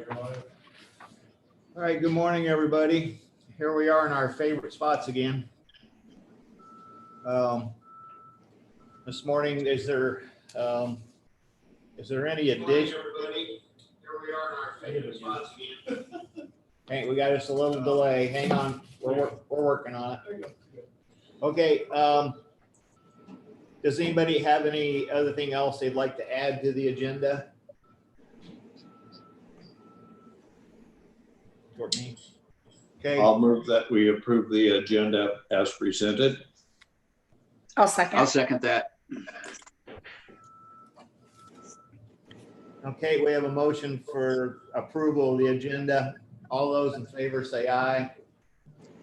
All right, good morning, everybody. Here we are in our favorite spots again. This morning, is there any addition? Everybody, here we are in our favorite spots again. Hey, we got just a little delay. Hang on, we're working on it. Okay. Does anybody have any other thing else they'd like to add to the agenda? Courtney? Okay. I'll move that we approve the agenda as presented. I'll second that. Okay, we have a motion for approval of the agenda. All those in favor say aye.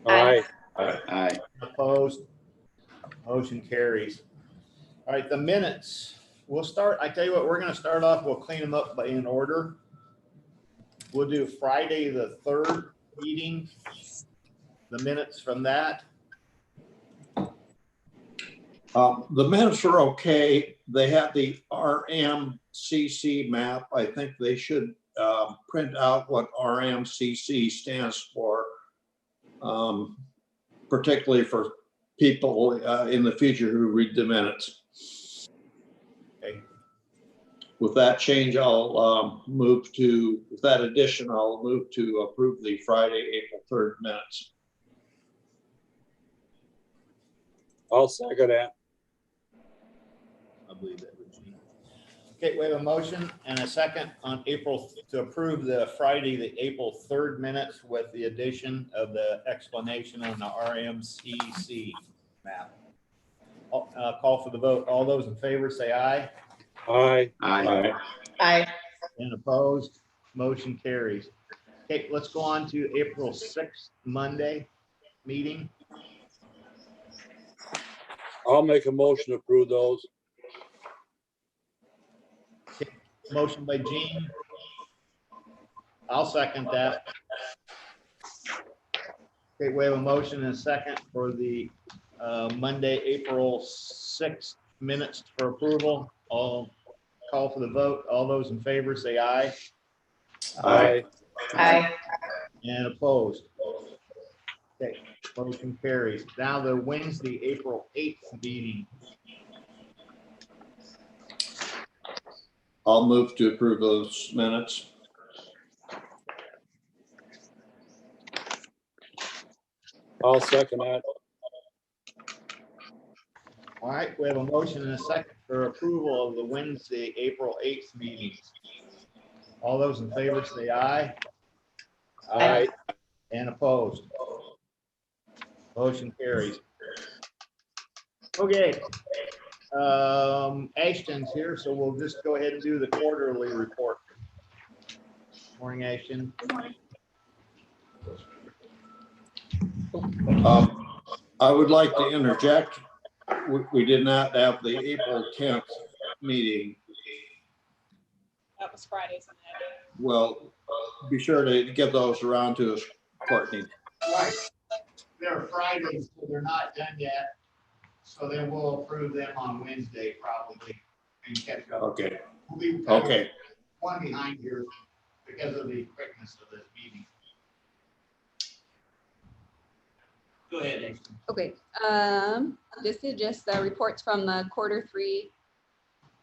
Aye. Aye. Opposed? Motion carries. All right, the minutes. We'll start, I tell you what, we're gonna start off, we'll clean them up in order. We'll do Friday, the 3rd meeting, the minutes from that. The minutes are okay. They have the RMCC map. I think they should print out what RMCC stands for, particularly for people in the future who read the minutes. Okay. With that change, I'll move to, with that addition, I'll move to approve the Friday, April 3rd minutes. I'll second that. I believe that would be. Okay, we have a motion and a second on to approve the Friday, the April 3rd minutes with the addition of the explanation on the RMCC map. Call for the vote. All those in favor say aye. Aye. Aye. Aye. And opposed, motion carries. Okay, let's go on to April 6th, Monday meeting. I'll make a motion to approve those. Motion by Gene. I'll second that. Okay, we have a motion and a second for the Monday, April 6th minutes for approval. I'll call for the vote. All those in favor say aye. Aye. Aye. And opposed. Okay, motion carries. Now the Wednesday, April 8th meeting. I'll move to approve those minutes. I'll second that. All right, we have a motion and a second for approval of the Wednesday, April 8th meeting. All those in favor say aye. Aye. And opposed. Motion carries. Okay. Ashton's here, so we'll just go ahead and do the quarterly report. Morning, Ashton. Good morning. I would like to interject. We did not have the April 10th meeting. That was Friday's. Well, be sure to get those around to us, Courtney. Right. They're Fridays, so they're not done yet. So then we'll approve them on Wednesday probably and catch up. Okay. We'll be kind of Okay. one behind here because of the quickness of this meeting. Go ahead, Ashton. Okay, this is just the reports from the Q3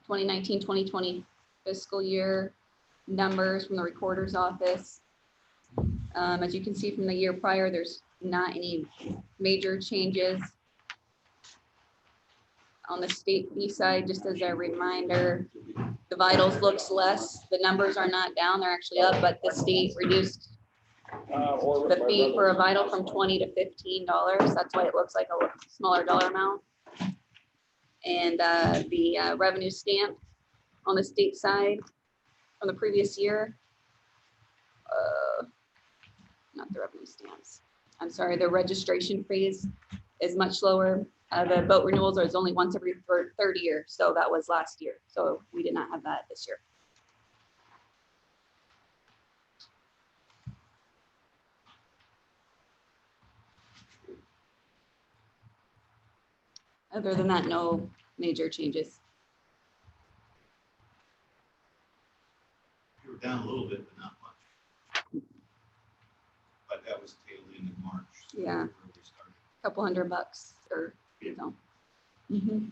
2019-2020 fiscal year numbers from the recorder's office. As you can see from the year prior, there's not any major changes. On the state fee side, just as a reminder, the vitals looks less. The numbers are not down, they're actually up, but the state reduced the fee for a vital from $20 to $15. That's why it looks like a smaller dollar amount. And the revenue stamp on the state side from the previous year. Not the revenue stamps. I'm sorry, the registration fees is much lower. The boat renewals is only once every third year. So that was last year. So we did not have that this year. Other than that, no major changes. You were down a little bit, but not much. beginning of March. So Yeah. where we started. Couple $100 or, you know. Mhm.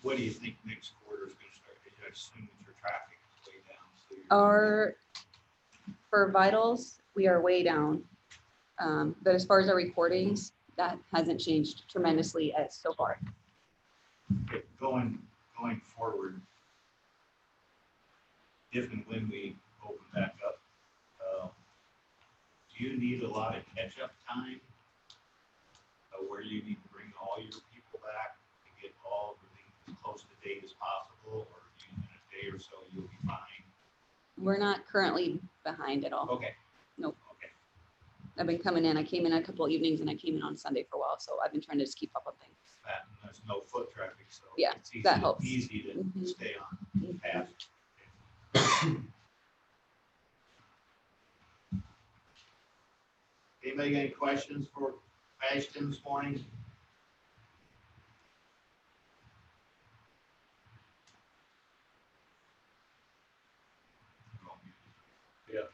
What do you think next quarter is going to start? I assume that your traffic is way down. So For vitals, we are way down. But as far as our recordings, that hasn't changed tremendously as so far. Okay, going forward, if and when we open back up, do you need a lot of catch-up time where you need to bring all your people back to get all everything as close to date as possible, or in a day or so you'll be fine? We're not currently behind at all. Okay. Nope. Okay. I've been coming in. I came in a couple of evenings and I came in on Sunday for a while. So I've been trying to just keep up with things. That, and there's no foot traffic, so Yeah, it's easy, that helps. easy to Mhm. stay on the path. Anybody got any questions for Ashton this morning? Yeah.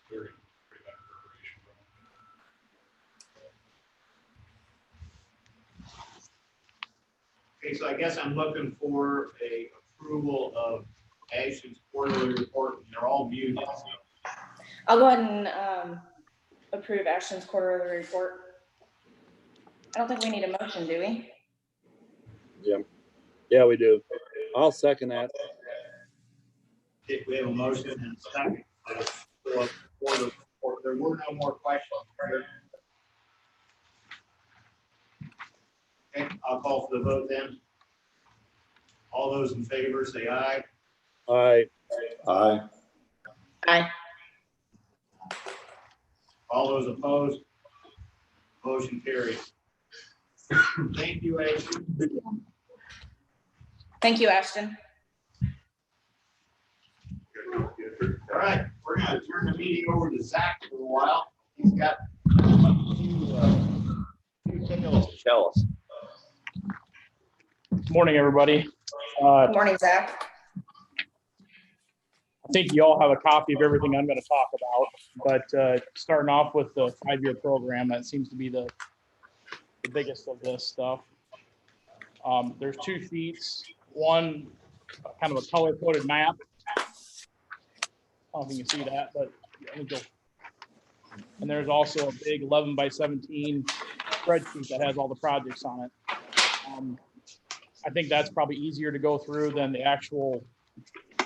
Very bad preparation. Okay, so I guess I'm looking for a approval of Ashton's quarterly report, and they're all muted. I'll go ahead and approve Ashton's quarterly report. I don't think we need a motion, do we? Yeah, we do. I'll second that. Okay, we have a motion and a second for the report. There were no more questions. Okay, I'll call for the vote then. All those in favor say aye. Aye. Aye. Aye. All those opposed? Motion carried. Thank you, Ashton. Thank you, Ashton. All right, we're gonna turn the meeting over to Zach for a while. He's got few tales to tell us. Morning, everybody. Good morning, Zach. I think you all have a copy of everything I'm going to talk about, but starting off with the 5-year program, that seems to be the biggest of this stuff. There's 2 sheets, one kind of a color-coded map. I don't know if you can see that, but I think and there's also a big 11 by 17 spreadsheet that has all the projects on it. I think that's probably easier to go through than the actual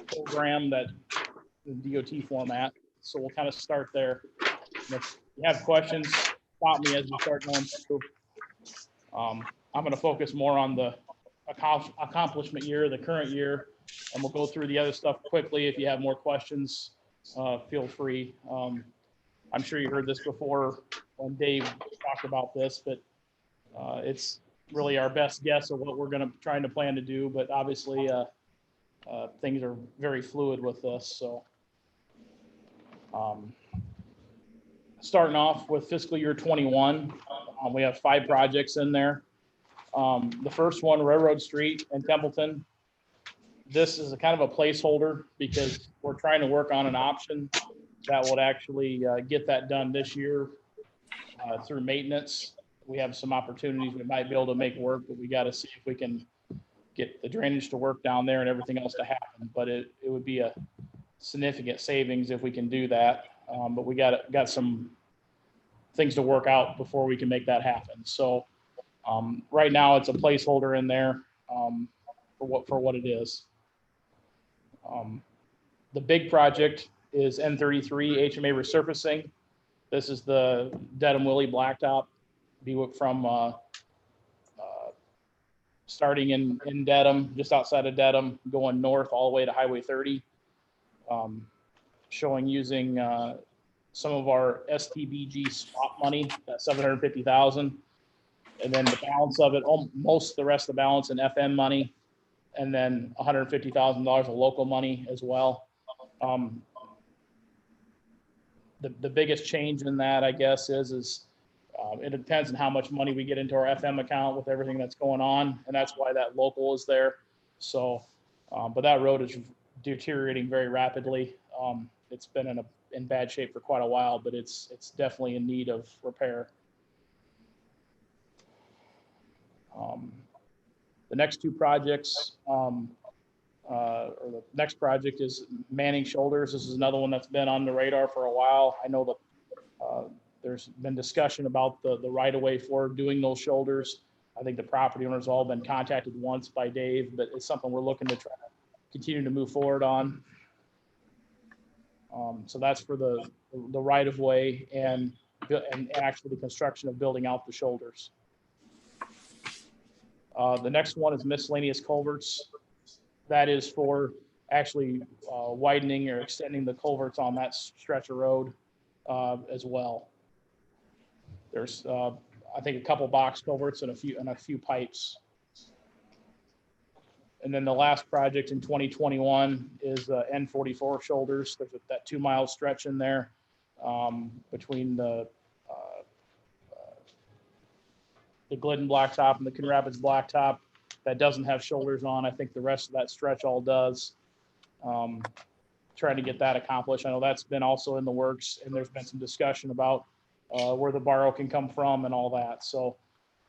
program, that the DOT format. So we'll kind of start there. And if you have questions, stop me as we start going through. I'm going to focus more on the accomplishment year, the current year, and we'll go through the other stuff quickly. If you have more questions, feel free. I'm sure you heard this before when Dave talked about this, but it's really our best guess of what we're trying to plan to do. But obviously, things are very fluid with this. So starting off with fiscal year 21, we have 5 projects in there. The first one, Railroad Street in Templeton. This is a kind of a placeholder because we're trying to work on an option that would actually get that done this year through maintenance. We have some opportunities we might be able to make work, but we got to see if we can get the drainage to work down there and everything else to happen. But it would be a significant savings if we can do that. But we got some things to work out before we can make that happen. So right now it's a placeholder in there for what it is. The big project is N33 HMA resurfacing. This is the Dedham Willie Blacktop. Be from starting in Dedham, just outside of Dedham, going north all the way to Highway 30. Showing using some of our STBG swap money, that $750,000, and then the balance of it, most the rest of the balance in FM money, and then $150,000 of local money as well. The biggest change in that, I guess, is it depends on how much money we get into our FM account with everything that's going on, and that's why that local is there. So, but that road is deteriorating very rapidly. it's been in bad shape for quite a while, but it's definitely in need of repair. The next two projects, or the next project is Manning Shoulders. This is another one that's been on the radar for a while. I know that there's been discussion about the right of way for doing those shoulders. I think the property owners all been contacted once by Dave, but it's something we're looking to try to continue to move forward on. So that's for the right of way and actually the construction of building out the shoulders. The next one is miscellaneous culverts. That is for actually widening or extending the culverts on that stretch of road as well. There's, I think, a couple box culverts and a few pipes. And then the last project in 2021 is N44 shoulders. There's that 2 mile stretch in there between the Glidden Blacktop and the Coon Rapids Blacktop that doesn't have shoulders on. I think the rest of that stretch all does. Trying to get that accomplished. I know that's been also in the works, and there's been some discussion about where the borrow can come from and all that. So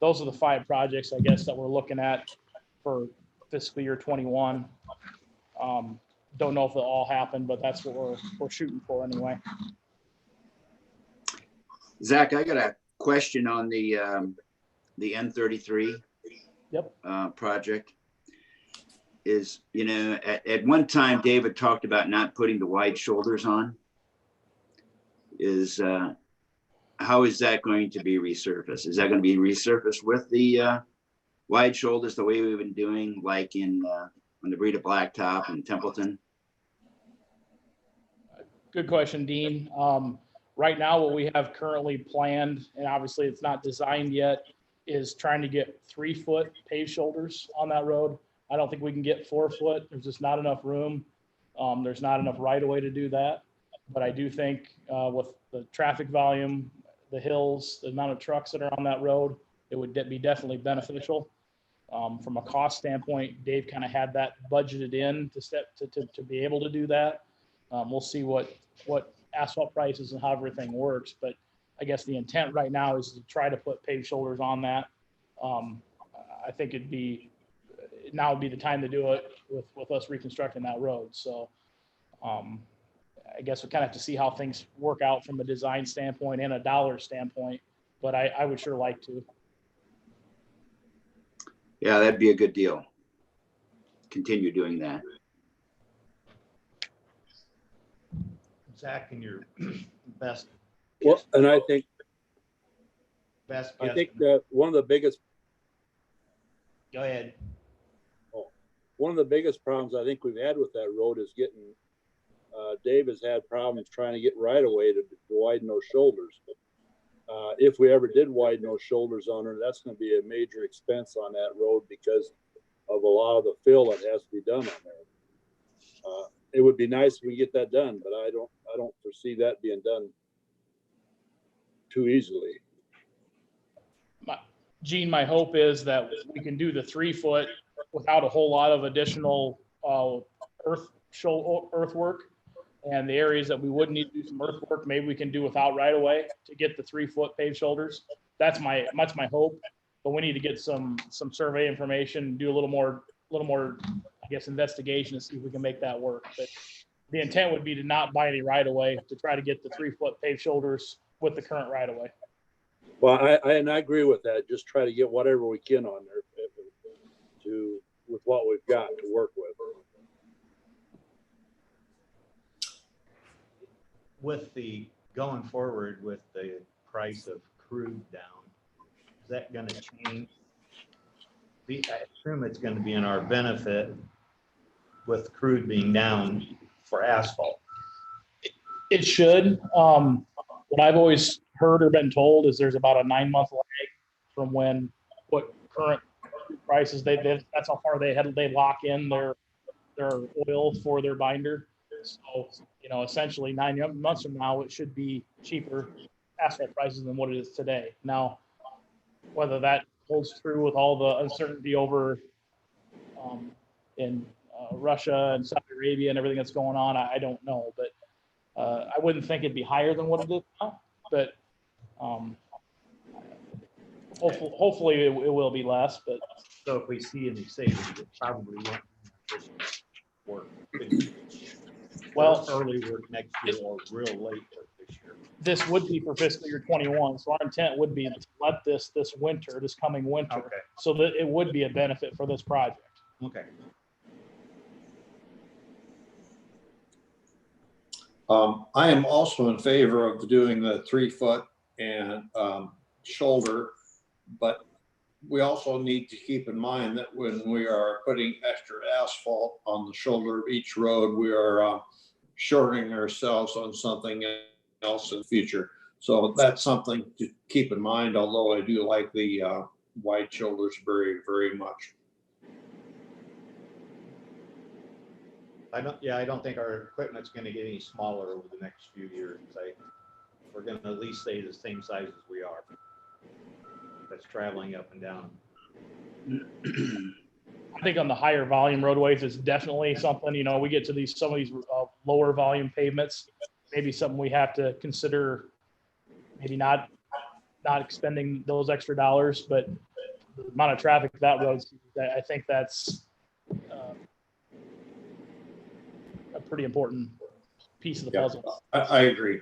those are the 5 projects, I guess, that we're looking at for fiscal year 21. Don't know if they'll all happen, but that's what we're shooting for anyway. Zach, I got a question on the N33 project. Is, you know, at one time David talked about not putting the wide shoulders on. How is that going to be resurfaced? Is that going to be resurfaced with the wide shoulders the way we've been doing, like on the Breda Blacktop and Templeton? Good question, Dean. Right now, what we have currently planned, and obviously it's not designed yet, is trying to get 3 foot paved shoulders on that road. I don't think we can get 4 foot. There's just not enough room. There's not enough right of way to do that. But I do think with the traffic volume, the hills, the amount of trucks that are on that road, it would be definitely beneficial. From a cost standpoint, Dave kind of had that budgeted in to be able to do that. We'll see what asphalt prices and how everything works. But I guess the intent right now is to try to put paved shoulders on that. I think now would be the time to do it with us reconstructing that road. So I guess we kind of have to see how things work out from a design standpoint and a dollar standpoint, but I would sure like to. Yeah, that'd be a good deal. Continue doing that. Zach, in your best. Well, and I think Best. I think that one of the biggest Go ahead. problems I think we've had with that road is getting, Dave has had problems trying to get right away to widen those shoulders. If we ever did widen those shoulders on her, that's going to be a major expense on that road because of a lot of the fill that has to be done on there. It would be nice if we get that done, but I don't foresee that being done too easily. Gene, my hope is that we can do the 3 foot without a whole lot of additional earthwork, and the areas that we would need to do some earthwork, maybe we can do without right away to get the 3 foot paved shoulders. That's my hope. But we need to get some survey information, do a little more, I guess, investigation to see if we can make that work. But the intent would be to not buy any right away, to try to get the 3 foot paved shoulders with the current right away. Well, I agree with that. Just try to get whatever we can on there with what we've got to work with. With the going forward with the price of crude down, is that going to change? I assume it's going to be in our benefit with crude being down for asphalt. It should. What I've always heard or been told is there's about a 9-month lag from what current prices that's how far they lock in their oil for their binder. So, essentially 9 months from now, it should be cheaper asphalt prices than what it is today. Now, whether that holds true with all the uncertainty over in Russia and Saudi Arabia and everything that's going on, I don't know. But I wouldn't think it'd be higher than what it is now, but hopefully it will be less, but So if we see any savings, it probably won't work. Well- Early work next year or real late work this year. this would be for fiscal year 21. So our intent would be to let this winter, this coming winter, Okay, so that it would be a benefit for this project. okay. I am also in favor of doing the 3-foot and shoulder, but we also need to keep in mind that when we are putting extra asphalt on the shoulder of each road, we are shorting ourselves on something else in the future. So that's something to keep in mind, although I do like the wide shoulders very, very much. I don't think our equipment's gonna get any smaller over the next few years. We're gonna at least stay the same size as we are. That's traveling up and down. I think on the higher volume roadways, it's definitely something, you know, we get to some of these lower volume pavements, maybe something we have to consider, maybe not expending those extra dollars, but the amount of traffic that road, I think that's a pretty important piece of the puzzle. I agree.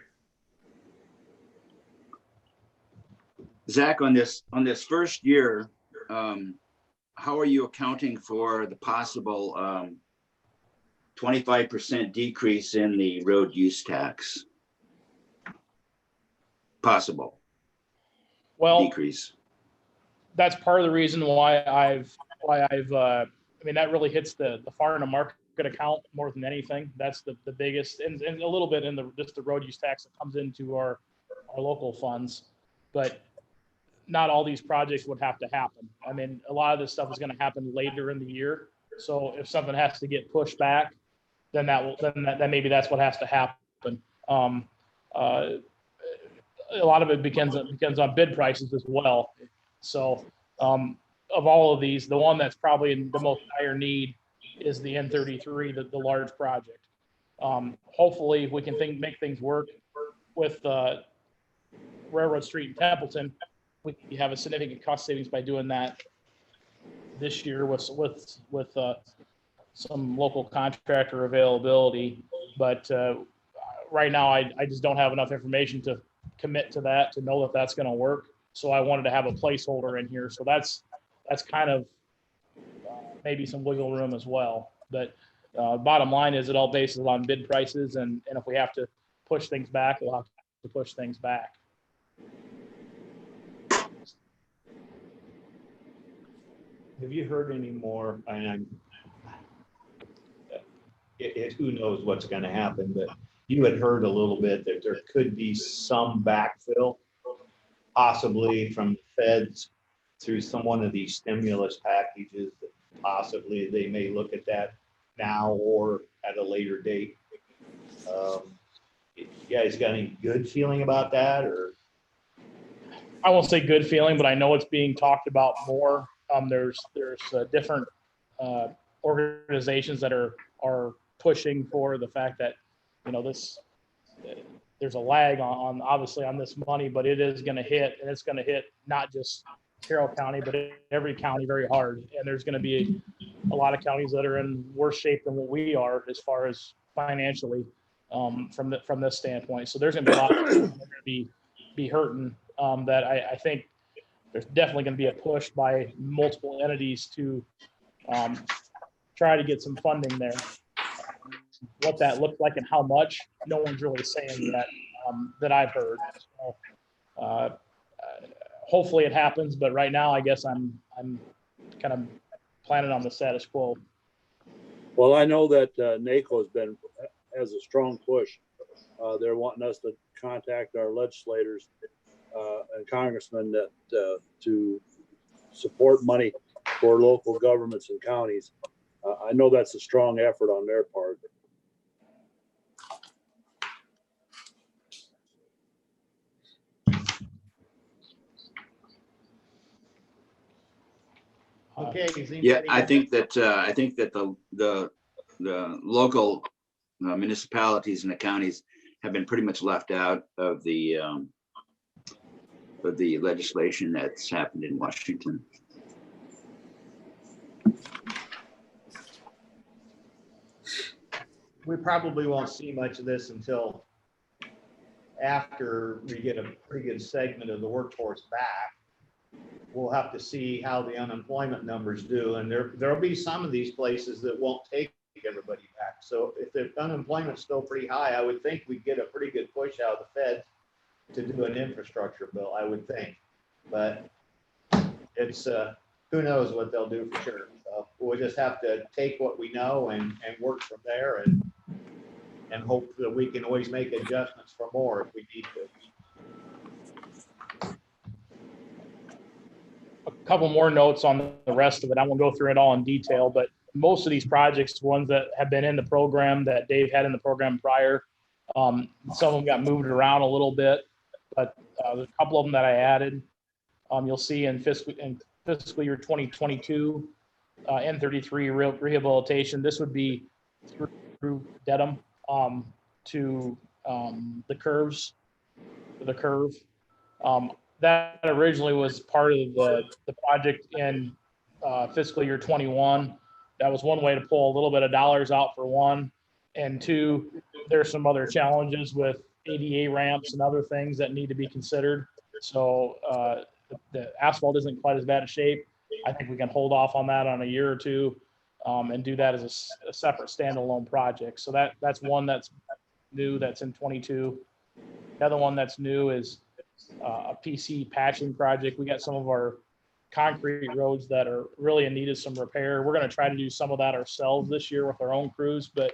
Zach, on this first year, how are you accounting for the possible 25% decrease in the road use tax? Possible decrease. That's part of the reason why I've I mean, that really hits the farm and market account more than anything. That's the biggest, and a little bit in just the road use tax that comes into our local funds, but not all these projects would have to happen. I mean, a lot of this stuff is going to happen later in the year. So if something has to get pushed back, then then maybe that's what has to happen. A lot of it depends on bid prices as well. So of all of these, the one that's probably in the most dire need is the N33, the large project. Hopefully we can make things work with Railroad Street in Templeton. We have a significant cost savings by doing that this year with some local contractor availability. But right now, I just don't have enough information to commit to that, to know that that's going to work. So I wanted to have a placeholder in here. So that's kind of maybe some wiggle room as well. But bottom line is it all bases on bid prices. And if we have to push things back, we'll have to push things back. Have you heard any more? Who knows what's going to happen, but you had heard a little bit that there could be some backfill, possibly from the feds through one of these stimulus packages. That possibly they may look at that now or at a later date. You guys got any good feeling about that, or? I won't say good feeling, but I know it's being talked about more. There's different organizations that are pushing for the fact that, you know, there's a lag on obviously on this money, but it is going to hit, and it's going to hit not just Carroll County, but every county very hard. And there's going to be a lot of counties that are in worse shape than what we are as far as financially from this standpoint. So there's going to be a lot of people that are going to be hurting. That I think there's definitely going to be a push by multiple entities to try to get some funding there. What that looks like and how much, no one's really saying yet that I've heard. So, hopefully it happens, but right now I guess I'm kind of planning on the status quo. Well, I know that NACO has a strong push. They're wanting us to contact our legislators and congressmen to support money for local governments and counties. I know that's a strong effort on their part. Okay. Yeah, I think that the local municipalities and the counties have been pretty much left out of the legislation that's happened in Washington. We probably won't see much of this until after we get a pretty good segment of the workforce back. We'll have to see how the unemployment numbers do, and there'll be some of these places that won't take everybody back. So if the unemployment's still pretty high, I would think we'd get a pretty good push out of the Fed to do an infrastructure bill, I would think. But it's who knows what they'll do for sure. So we'll just have to take what we know and work from there, and hope that we can always make adjustments for more if we need to. A couple more notes on the rest of it. I won't go through it all in detail, but most of these projects, ones that have been in the program that Dave had in the program prior, some of them got moved around a little bit, but there's a couple of them that I added. You'll see in fiscal year 2022, N33 rehabilitation. This would be through Dedham to the curves, the curve. That originally was part of the project in fiscal year 21. That was one way to pull a little bit of dollars out for one. And two, there's some other challenges with ADA ramps and other things that need to be considered. So the asphalt isn't quite as bad a shape. I think we can hold off on that on a year or two and do that as a separate standalone project. So that's one that's new, that's in 22. The other one that's new is a PC patching project. We got some of our concrete roads that are really in need of some repair. We're going to try to do some of that ourselves this year with our own crews, but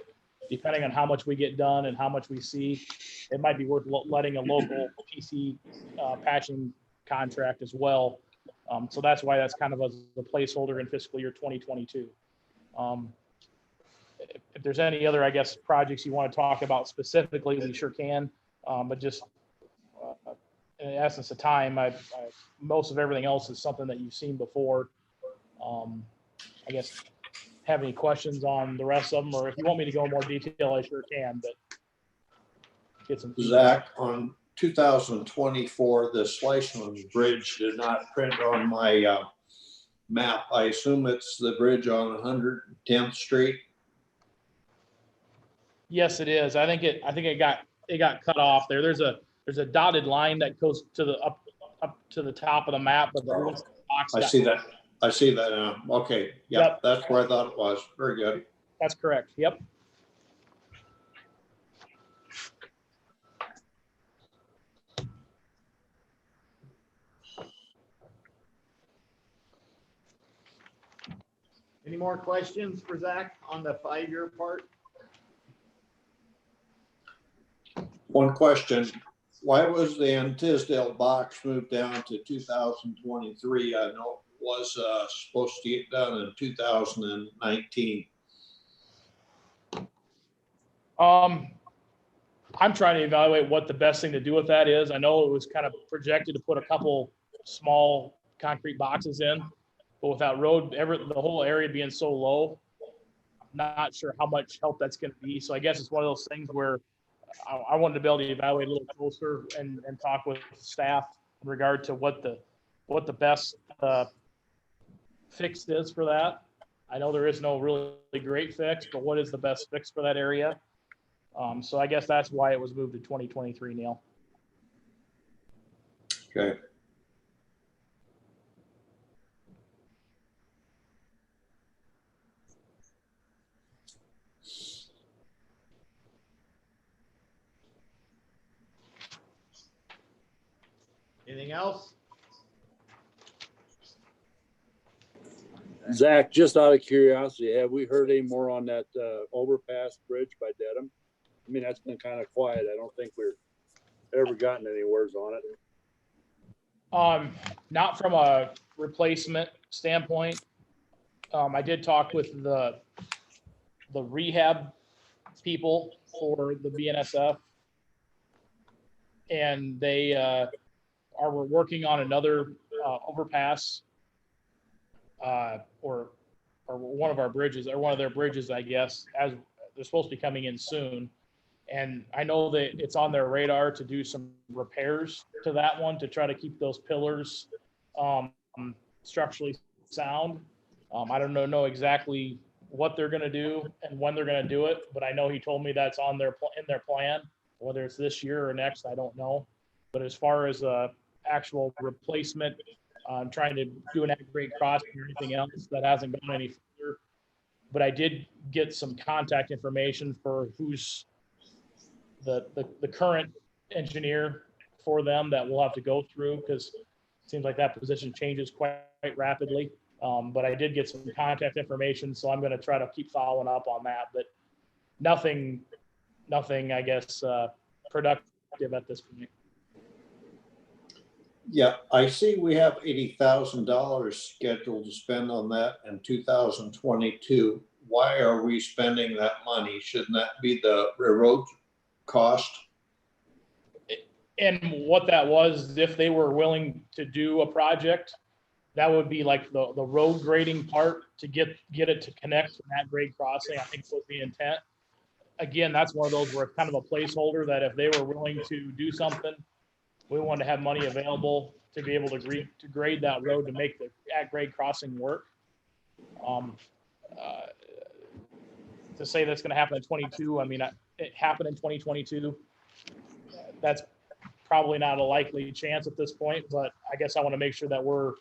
depending on how much we get done and how much we see, it might be worth letting a local PC patching contract as well. So that's why that's kind of a placeholder in fiscal year 2022. If there's any other, I guess, projects you want to talk about specifically, we sure can. But just in essence of time, most of everything else is something that you've seen before. I guess, have any questions on the rest of them, or if you want me to go in more detail, I sure can, but get some feedback. Zach, on 2024, the Sliceland Bridge did not print on my map. I assume it's the bridge on 110th Street. Yes, it is. I think it got cut off there. There's a dotted line that goes to the up to the top of the map, but the box I see that. I see that now. Okay. Yep. That's where I thought it was. Very good. That's correct. Yep. Any more questions for Zach on the 5-year part? One question. Why was the Tisdale box moved down to 2023? I know it was supposed to get done in 2019. I'm trying to evaluate what the best thing to do with that is. I know it was kind of projected to put a couple small concrete boxes in, but without the whole area being so low, I'm not sure how much help that's going to be. So I guess it's one of those things where I wanted to be able to evaluate a little closer and talk with staff in regard to what the best fix is for that. I know there is no really great fix, but what is the best fix for that area? So I guess that's why it was moved to 2023, Neil. Okay. Anything else? Zach, just out of curiosity, have we heard any more on that overpass bridge by Dedham? I mean, that's been kind of quiet. I don't think we've ever gotten any words on it. Not from a replacement standpoint. I did talk with the rehab people for the BNSF, and they are working on another overpass or one of our bridges, or one of their bridges, I guess, as they're supposed to be coming in soon. And I know that it's on their radar to do some repairs to that one to try to keep those pillars structurally sound. I don't know exactly what they're gonna do and when they're gonna do it, but I know he told me that's on in their plan. Whether it's this year or next, I don't know. But as far as actual replacement, trying to do an at-grade crossing or anything else, that hasn't gone any further. But I did get some contact information for who's the current engineer for them that we'll have to go through, because it seems like that position changes quite rapidly. But I did get some contact information, so I'm going to try to keep following up on that. But nothing, I guess, productive at this point. Yeah, I see we have $80,000 scheduled to spend on that in 2022. Why are we spending that money? Shouldn't that be the road cost? And what that was, if they were willing to do a project, that would be like the road grading part to get it to connect to that grade crossing, I think was the intent. Again, that's one of those where it's kind of a placeholder that if they were willing to do something, we wanted to have money available to be able to grade that road to make the at grade crossing work. To say that's going to happen in 22, I mean, it happened in 2022. That's probably not a likely chance at this point, but I guess I want to make sure that we're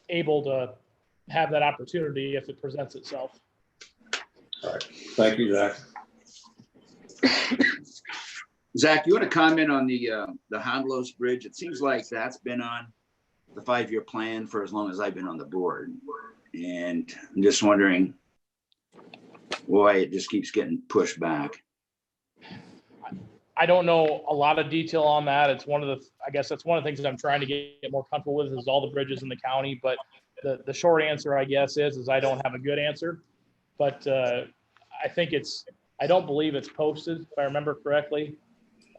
able to have that opportunity if it presents itself. All right. Thank you, Zach. Zach, you want to comment on the Hondelos Bridge? It seems like that's been on the 5-year plan for as long as I've been on the board. And I'm just wondering why it just keeps getting pushed back. I don't know a lot of detail on that. It's I guess that's one of the things that I'm trying to get more comfortable with is all the bridges in the county. But the short answer, I guess, is I don't have a good answer. But I think I don't believe it's posted, if I remember correctly.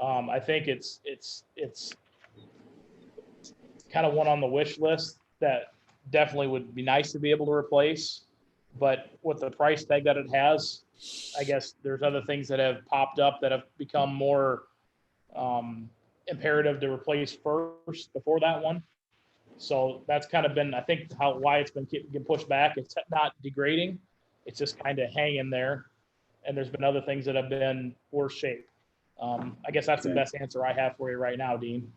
I think it's kind of one on the wish list that definitely would be nice to be able to replace. But with the price tag that it has, I guess there's other things that have popped up that have become more imperative to replace first before that one. So that's kind of been, I think, why it's been getting pushed back. It's not degrading. It's just kind of hanging there. And there's been other things that have been worse shape. I guess that's the best answer I have for you right now, Dean.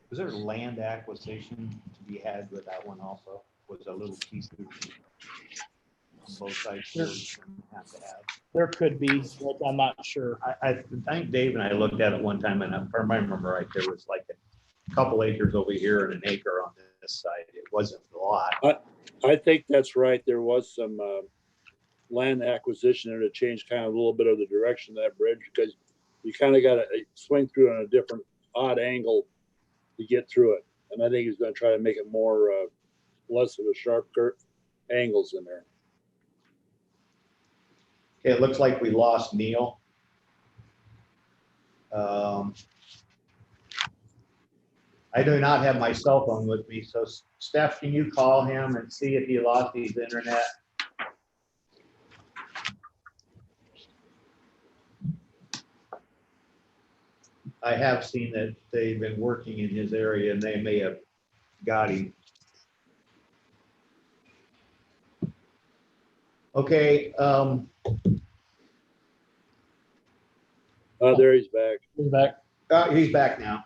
Was there land acquisition to be had with that one also? Was a little piece on both sides have to have? There could be, but I'm not sure. I think Dave and I looked at it one time, and if I remember right, there was like a couple acres over here and an acre on this side. It wasn't a lot. I think that's right. There was some land acquisition there to change kind of a little bit of the direction of that bridge, because you kind of got to swing through on a different odd angle to get through it. And I think he's going to try to make it more less of a sharp angles in there. Okay, it looks like we lost Neil. I do not have my cell phone with me, so Steph, can you call him and see if he lost his internet? I have seen that they've been working in his area and they may have got him. Okay. There he's back. He's back. He's back now.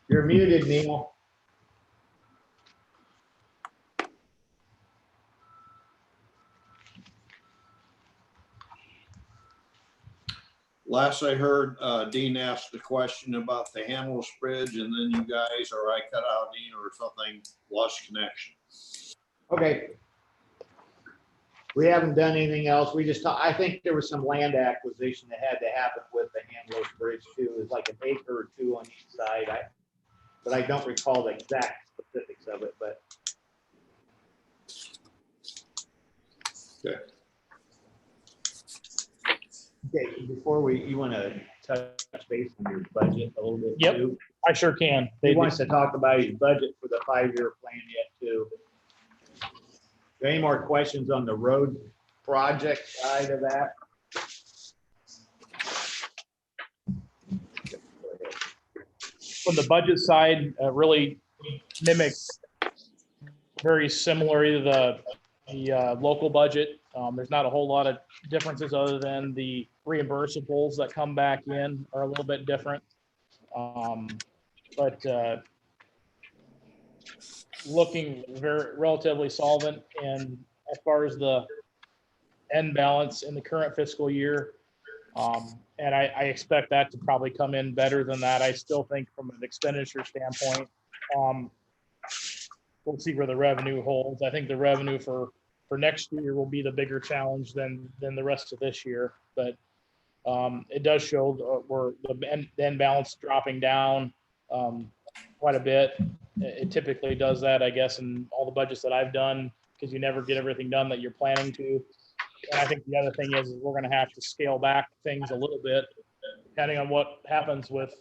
You're muted, Neil. Last I heard, Dean asked the question about the Hondelos Bridge, and then you guys, or I cut out Dean or something, lost connection. Okay. We haven't done anything else. We just, I think there was some land acquisition that had to happen with the Hondelos Bridge too. It was like an acre or two on each side. But I don't recall the exact specifics of it, but. Okay. Okay, before you want to touch base on your budget a little bit Yep. too? I sure can. He wants to talk about his budget for the 5-year plan yet too. Any more questions on the road project side of that? From the budget side, really mimics very similar to the local budget. There's not a whole lot of differences other than the reimbursables that come back in are a little bit different. But looking very relatively solvent, and as far as the end balance in the current fiscal year, and I expect that to probably come in better than that. I still think from an expenditure standpoint, we'll see where the revenue holds. I think the revenue for next year will be the bigger challenge than the rest of this year. But it does show where the end balance dropping down quite a bit. It typically does that, I guess, in all the budgets that I've done, because you never get everything done that you're planning to. And I think the other thing is we're going to have to scale back things a little bit, depending on what happens with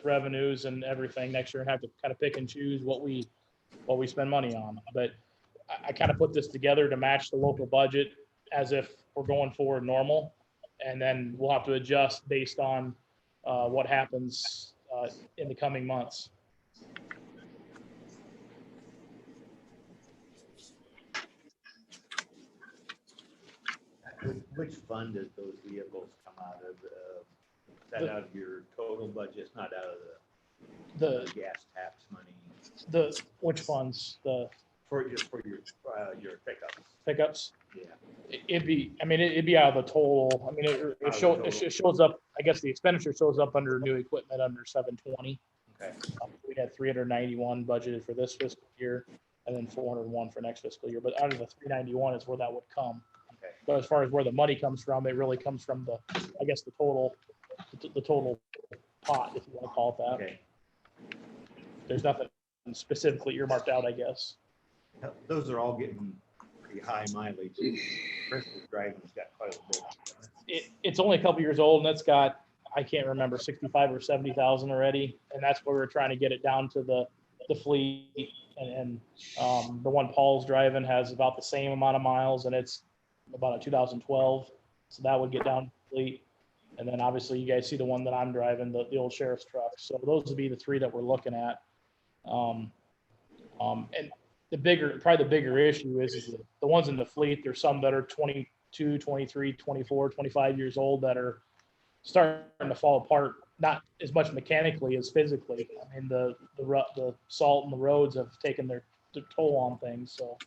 revenues and everything next year, and have to kind of pick and choose what we spend money on. But I kind of put this together to match the local budget as if we're going forward normal, and then we'll have to adjust based on what happens in the coming months. Which fund does those vehicles come out of? Is that out of your total budget? It's not out of the gas tax money? Which funds? For your pickups? Pickups? Yeah. It'd be out of the total. I mean, it shows up, I guess the expenditure shows up under new equipment under 720. Okay. We had 391 budgeted for this fiscal year, and then 401 for next fiscal year. But out of the 391 is where that would come. Okay. But as far as where the money comes from, it really comes from the total pot, if you want to call it that. Okay. There's nothing specifically earmarked out, I guess. Those are all getting pretty high mileage. Bristol's driving's got quite a bit. It's only a couple years old, and it's got, I can't remember, 65 or 70,000 already, and that's where we're trying to get it down to the fleet. And the one Paul's driving has about the same amount of miles, and it's about a 2012, so that would get down to the fleet. And then obviously you guys see the one that I'm driving, the old sheriff's truck. So those would be the three that we're looking at. And probably the bigger issue is the ones in the fleet. There's some that are 22, 23, 24, 25 years old that are starting to fall apart, not as much mechanically as physically. I mean, the salt and the roads have taken their toll on things. So,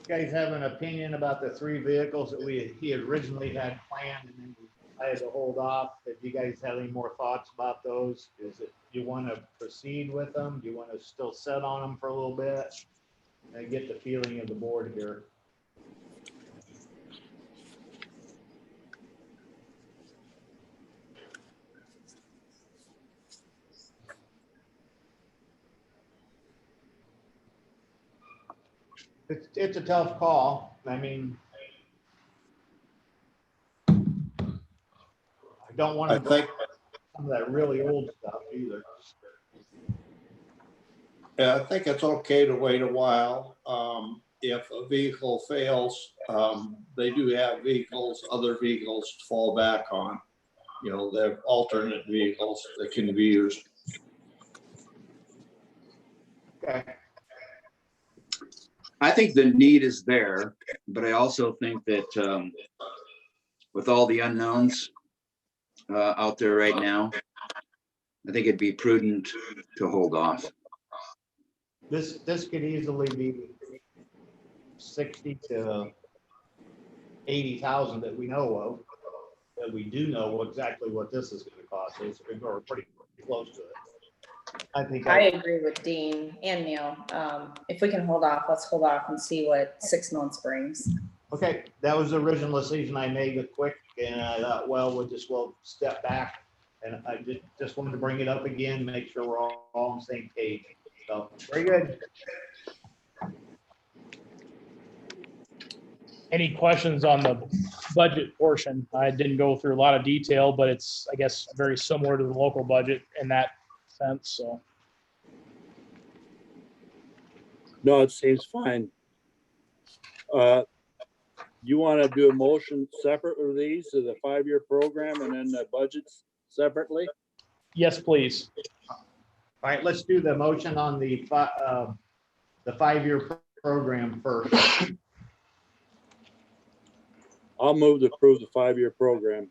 You guys have an opinion about the 3 vehicles that he originally had planned, and then I had to hold off? If you guys have any more thoughts about those, do you want to proceed with them? Do you want to still sit on them for a little bit and get the feeling of the board here? It's a tough call. I mean, I don't want to think some of that really old stuff either. Yeah, I think it's okay to wait a while. If a vehicle fails, they do have other vehicles to fall back on. You know, they have alternate vehicles that can be used. Okay. I think the need is there, but I also think that with all the unknowns out there right now, I think it'd be prudent to hold off. This could easily be 60 to 80,000 that we know of. That we do know exactly what this is going to cost us. We're pretty close to it. I agree with Dean and Neil. If we can hold off, let's hold off and see what 6 months brings. Okay, that was the original decision I made it quick, and I thought, well, we'll step back. And I just wanted to bring it up again, make sure we're all on the same page. So, very good. Any questions on the budget portion? I didn't go through a lot of detail, but it's, I guess, very similar to the local budget in that sense, so. No, it seems fine. You want to do a motion separate of these to the 5-year program and then the budgets separately? Yes, please. All right, let's do the motion on the 5-year program first. I'll move to approve the 5-year program.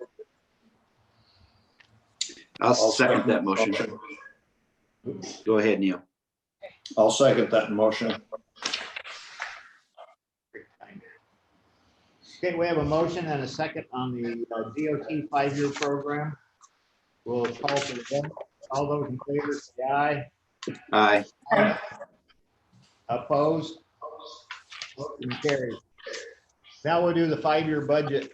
I'll second that motion. Go ahead, Neil. I'll second that motion. Okay, we have a motion and a second on the DOT 5-year program. We'll call for the vote. All those in favor, say aye. Aye. Opposed? Motion carries. Now we'll do the 5-year budget.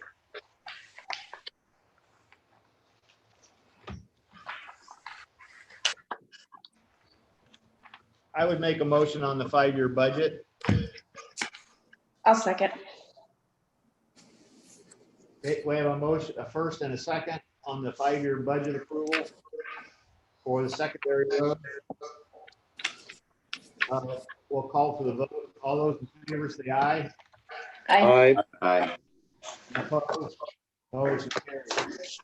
I would make a motion on the 5-year budget. I'll second. Okay, we have a motion, a first and a second on the 5-year budget approval for the secondary road. We'll call for the vote. All those in favor say aye. Aye. Aye. Opposed? Motion carries.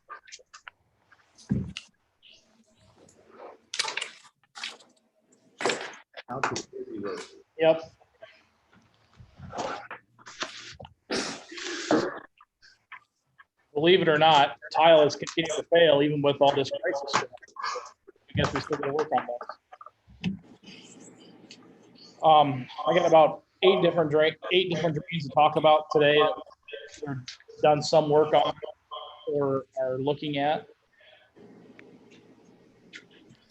How to busy road. Yep. Believe it or not, tile is continuing to fail even with all this crisis. I guess we still gotta work on that. I got about 8 different drains to talk about today that we've done some work on or are looking at.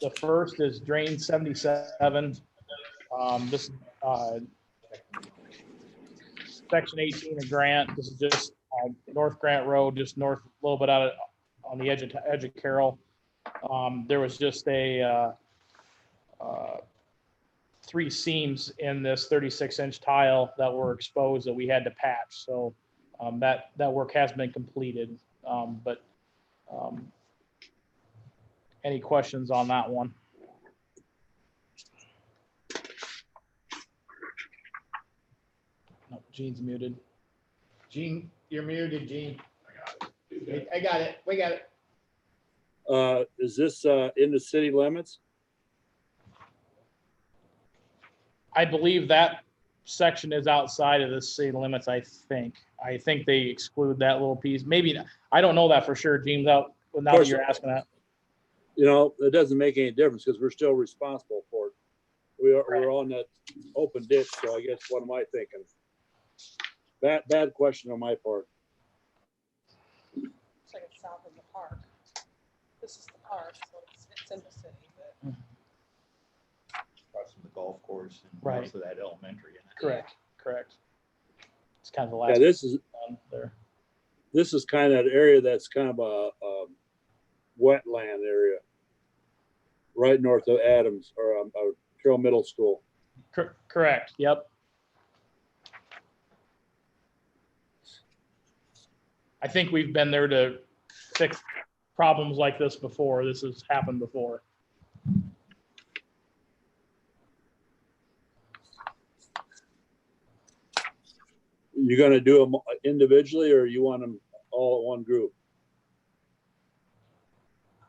The first is drain 77. This section 18 of Grant. This is just North Grant Road, just north, a little bit out on the edge of Carroll. There was just a 3 seams in this 36-inch tile that were exposed that we had to patch. So that work has been completed. Any questions on that one? No, Gene's muted. Gene, you're muted, Gene. I got it. We got it. Is this in the city limits? I believe that section is outside of the city limits, I think. I think they exclude that little piece. Maybe, not. I don't know that for sure, Gene, now that you're asking that. You know, it doesn't make any difference because we're still responsible for it. We're on that open ditch, so I guess what am I thinking? Bad question on my part. Looks like it's south of the park. This is the park, so it's in the city, but. Across from the golf course and Right. most of that elementary. In it. Correct. It's kind of the last. Yeah, this is one there. This is kind of an area that's kind of a wetland area, right north of Adams or Carroll Middle School. Correct. Yep. I think we've been there to fix problems like this before. This has happened before. You're going to do them individually, or you want them all at one group?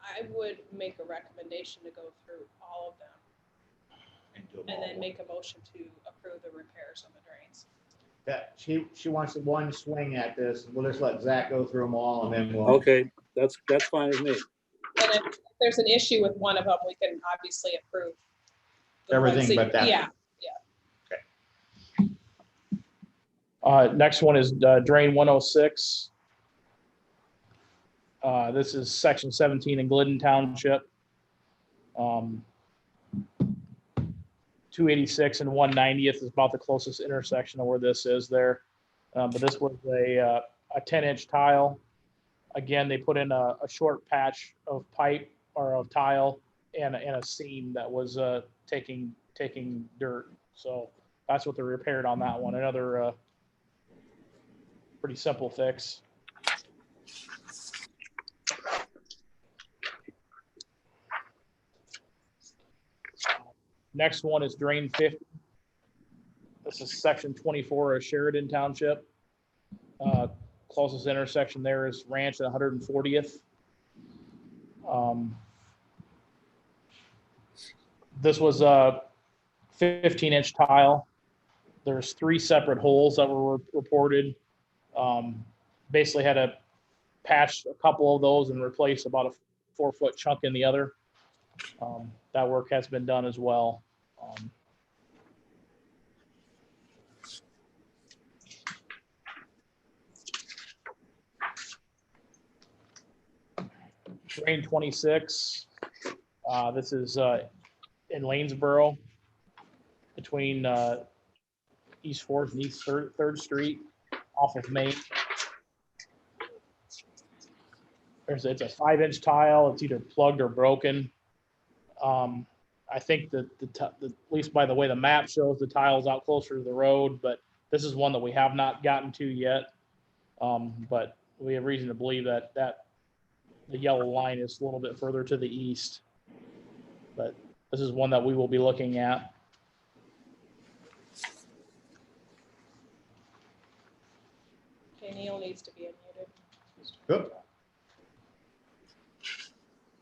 I would make a recommendation to go through all of them and then make a motion to approve the repairs on the drains. That she wants one swing at this. We'll just let Zach go through them all and then we'll. Okay, that's fine with me. And if there's an issue with one of them, we can obviously approve the Everything ones but that. Yeah. Next one is drain 106. This is section 17 in Glidden Township. 286 and 190th is about the closest intersection of where this is there. But this was a 10-inch tile. Again, they put in a short patch of pipe or of tile and a seam that was taking dirt. So that's what they repaired on that one. Another pretty simple fix. Next one is drain 50. This is section 24 of Sheridan Township. Closest intersection there is Ranch at 140th. This was a 15-inch tile. There's 3 separate holes that were reported. Basically had to patch a couple of those and replace about a 4-foot chunk in the other. That work has been done as well. Drain 26. This is in Lanesboro between East 4th and East 3rd Street off of Main. It's a 5-inch tile. It's either plugged or broken. I think that at least by the way the map shows, the tile's out closer to the road, but this is one that we have not gotten to yet. But we have reason to believe that the yellow line is a little bit further to the east. But this is one that we will be looking at. Okay, Neil needs to be unmuted. Good.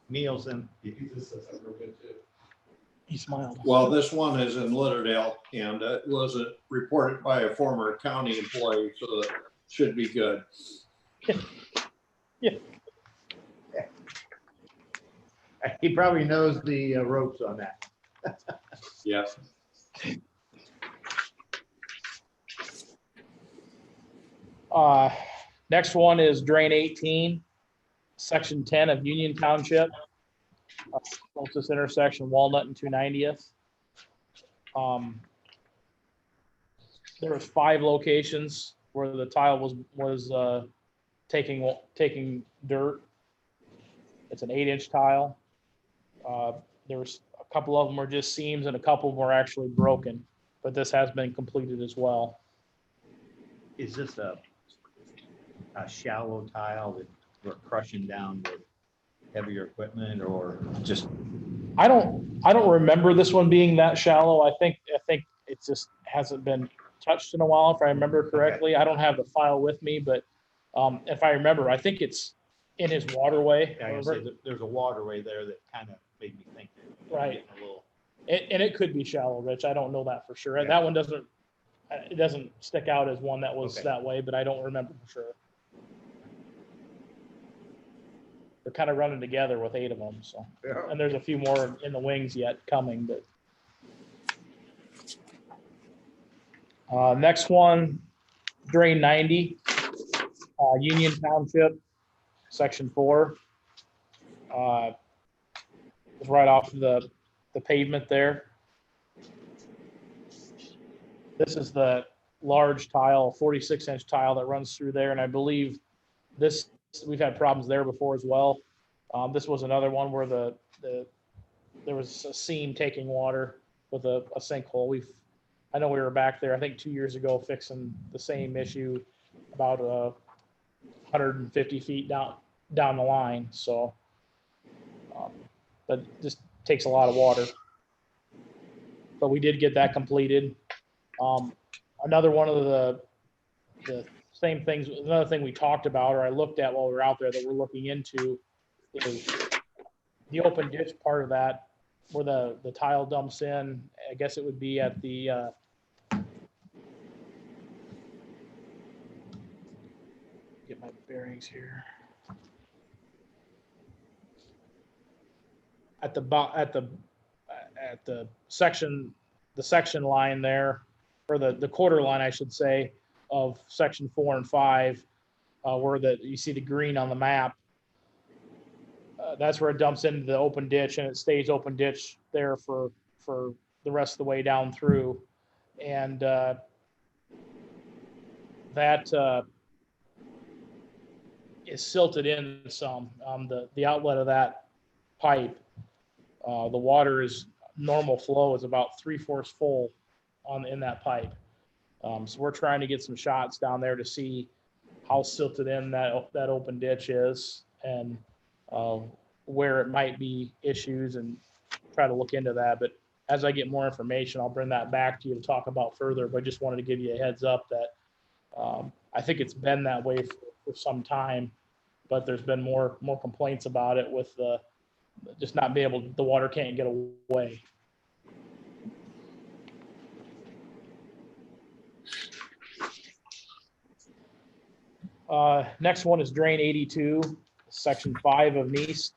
Neil's in. He smiled. Well, this one is in Lauderdale, and it wasn't reported by a former county employee, so it should be good. Yeah. He probably knows the ropes on that. Yes. Next one is drain 18, section 10 of Union Township. Closest intersection, Walnut and 290th. There was 5 locations where the tile was taking dirt. It's an 8-inch tile. There was a couple of them were just seams and a couple of them were actually broken, but this has been completed as well. Is this a shallow tile that we're crushing down with heavier equipment, or just? I don't remember this one being that shallow. I think it just hasn't been touched in a while, if I remember correctly. Okay. I don't have the file with me, but if I remember, I think it's in his waterway. Yeah, there's a waterway there that kind of made me think. Right. A little. And it could be shallow, Rich. I don't know that for sure. Yeah. That one doesn't stick out as one that was that way, but I don't remember for sure. They're kind of running together with 8 of them. So, yeah. And there's a few more in the wings yet coming, but next one, drain 90, Union Township, section 4. It's right off the pavement there. This is the large tile, 46-inch tile that runs through there, and I believe we've had problems there before as well. This was another one where there was a seam taking water with a sinkhole. I know we were back there, I think 2 years ago, fixing the same issue about 150 feet down the line. So, but just takes a lot of water. But we did get that completed. Another one of the same things, another thing we talked about, or I looked at while we were out there that we're looking into, is the open ditch part of that, where the tile dumps in. I guess it would be at the get my bearings here. At the section line there, or the quarter line, I should say, of section 4 and 5, where you see the green on the map. That's where it dumps into the open ditch, and it stays open ditch there for the rest of the way down through. And that is silted in some. The outlet of that pipe, the water is normal flow is about 3/4 full in that pipe. So we're trying to get some shots down there to see how silted in that open ditch is and where it might be issues and try to look into that. But as I get more information, I'll bring that back to you to talk about further. But I just wanted to give you a heads up that I think it's been that way for some time, but there's been more complaints about it with just not being able, the water can't get away. Next one is drain 82, section 5 of Nease.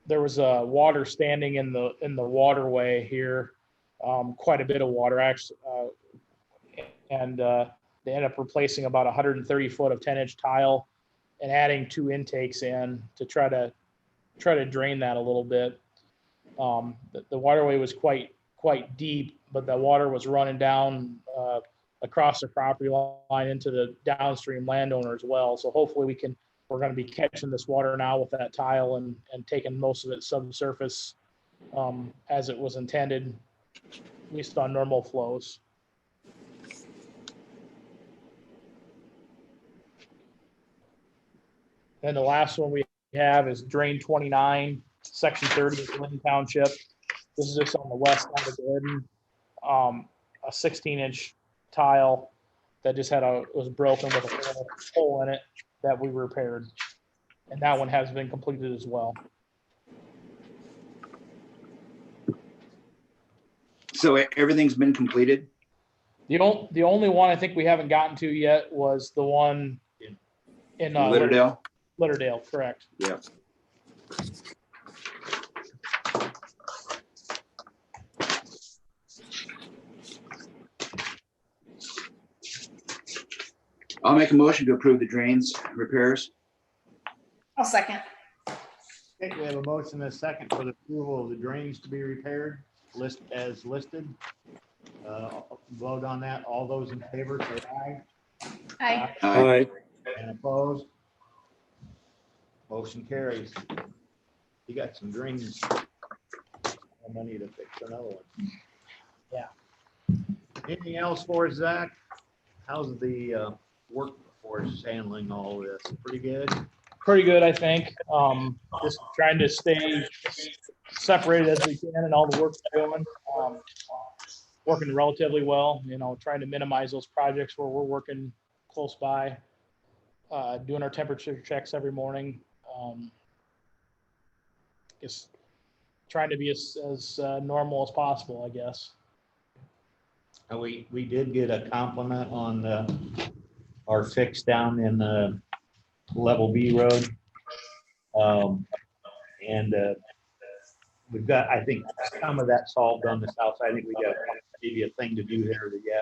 There was water standing in the waterway here, quite a bit of water actually, and they ended up replacing about 130 foot of 10-inch tile and adding 2 intakes in to try to drain that a little bit. The waterway was quite deep, but the water was running down across the property line into the downstream landowner as well. So hopefully we're going to be catching this water now with that tile and taking most of it subsurface as it was intended, at least on normal flows. And the last one we have is drain 29, section 30 of Glidden Township. This is just on the west side of Glidden. A 16-inch tile that just was broken with a hole in it that we repaired. And that one has been completed as well. So everything's been completed? The only one I think we haven't gotten to yet was the one in Litterdale? Litterdale, correct. Yeah. I'll make a motion to approve the drains repairs. I'll second. Okay, we have a motion and a second for the approval of the drains to be repaired, as listed. Vote on that. All those in favor say aye. Aye. Aye. And opposed? Motion carries. You got some drains. Money to fix another one. Yeah. Anything else for us, Zach? How's the workforce handling all this? Pretty good? Pretty good, I think. Just trying to stay separated as we can and all the work's going. Working relatively well, trying to minimize those projects where we're working close by, doing our temperature checks every morning. Just trying to be as normal as possible, I guess. We did get a compliment on our fix down in Level B Road. We've got, I think, some of that solved on the south side. I think we got maybe a thing to do there to yet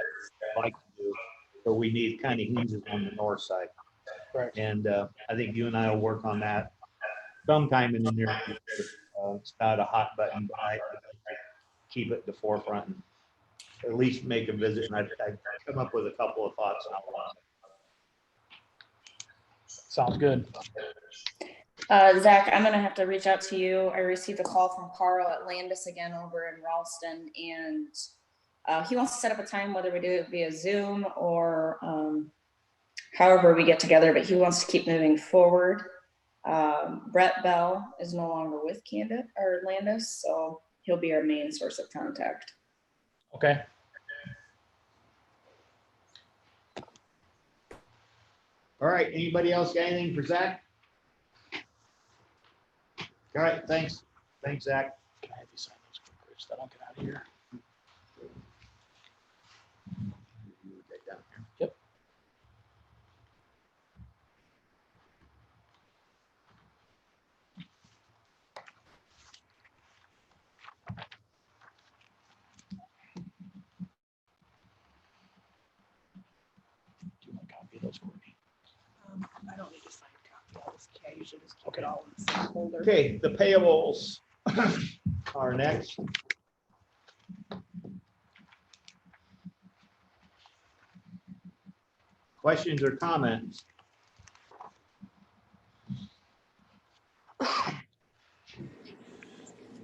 like to do, but we need kind of hinges on the north side. Right. And I think you and I will work on that sometime in the near future. It's not a hot button, but I keep it at the forefront and at least make a visit. And I've come up with a couple of thoughts on that. Sounds good. Zach, I'm going to have to reach out to you. I received a call from Carroll at Landis again over in Ralston, and he wants to set up a time, whether we do it via Zoom or however we get together, but he wants to keep moving forward. Brett Bell is no longer with Landis, so he'll be our main source of contact. Okay. All right. Anybody else got anything for Zach? All right. Thanks. Thanks, Zach. Can I have you sign those quick, Rich, so I don't get out of here? Yep. Do you want a copy of those, Courtney? I don't need to sign a copy of this. I usually just keep it all in the same folder. Okay. The payables are next. Questions or comments?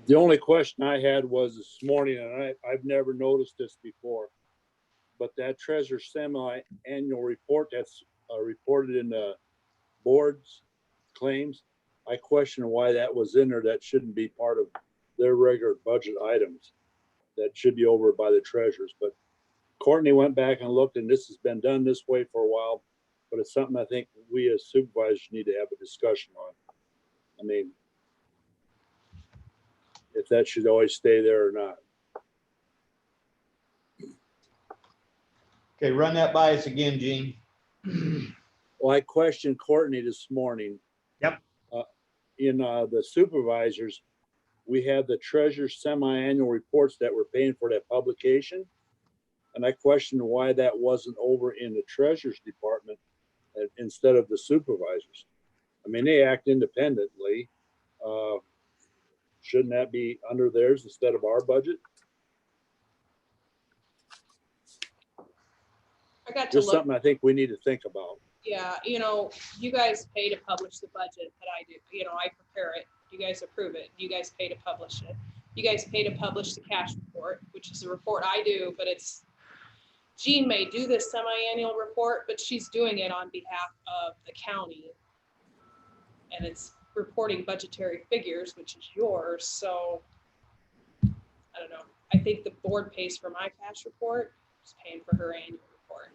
The only question I had was this morning, and I've never noticed this before, but that treasurer semi-annual report that's reported in the board's claims, I question why that was in there. That shouldn't be part of their regular budget items. That should be over by the treasurers. But Courtney went back and looked, and this has been done this way for a while, but it's something I think we as supervisors need to have a discussion on. I mean, if that should always stay there or not. Okay, run that by us again, Gene. Well, I questioned Courtney this morning. Yep. In the supervisors, we have the treasurer's semi-annual reports that we're paying for that publication. And I questioned why that wasn't over in the treasurer's department instead of the supervisors. I mean, they act independently. Shouldn't that be under theirs instead of our budget? I got to Just look, something I think we need to think about. yeah, you know, you guys pay to publish the budget that I do. You know, I prepare it. You guys approve it. You guys pay to publish it. You guys pay to publish the cash report, which is a report I do, but it's, Jean may do this semi-annual report, but she's doing it on behalf of the county. And it's reporting budgetary figures, which is yours. So I don't know. I think the board pays for my cash report, it's paying for her annual report.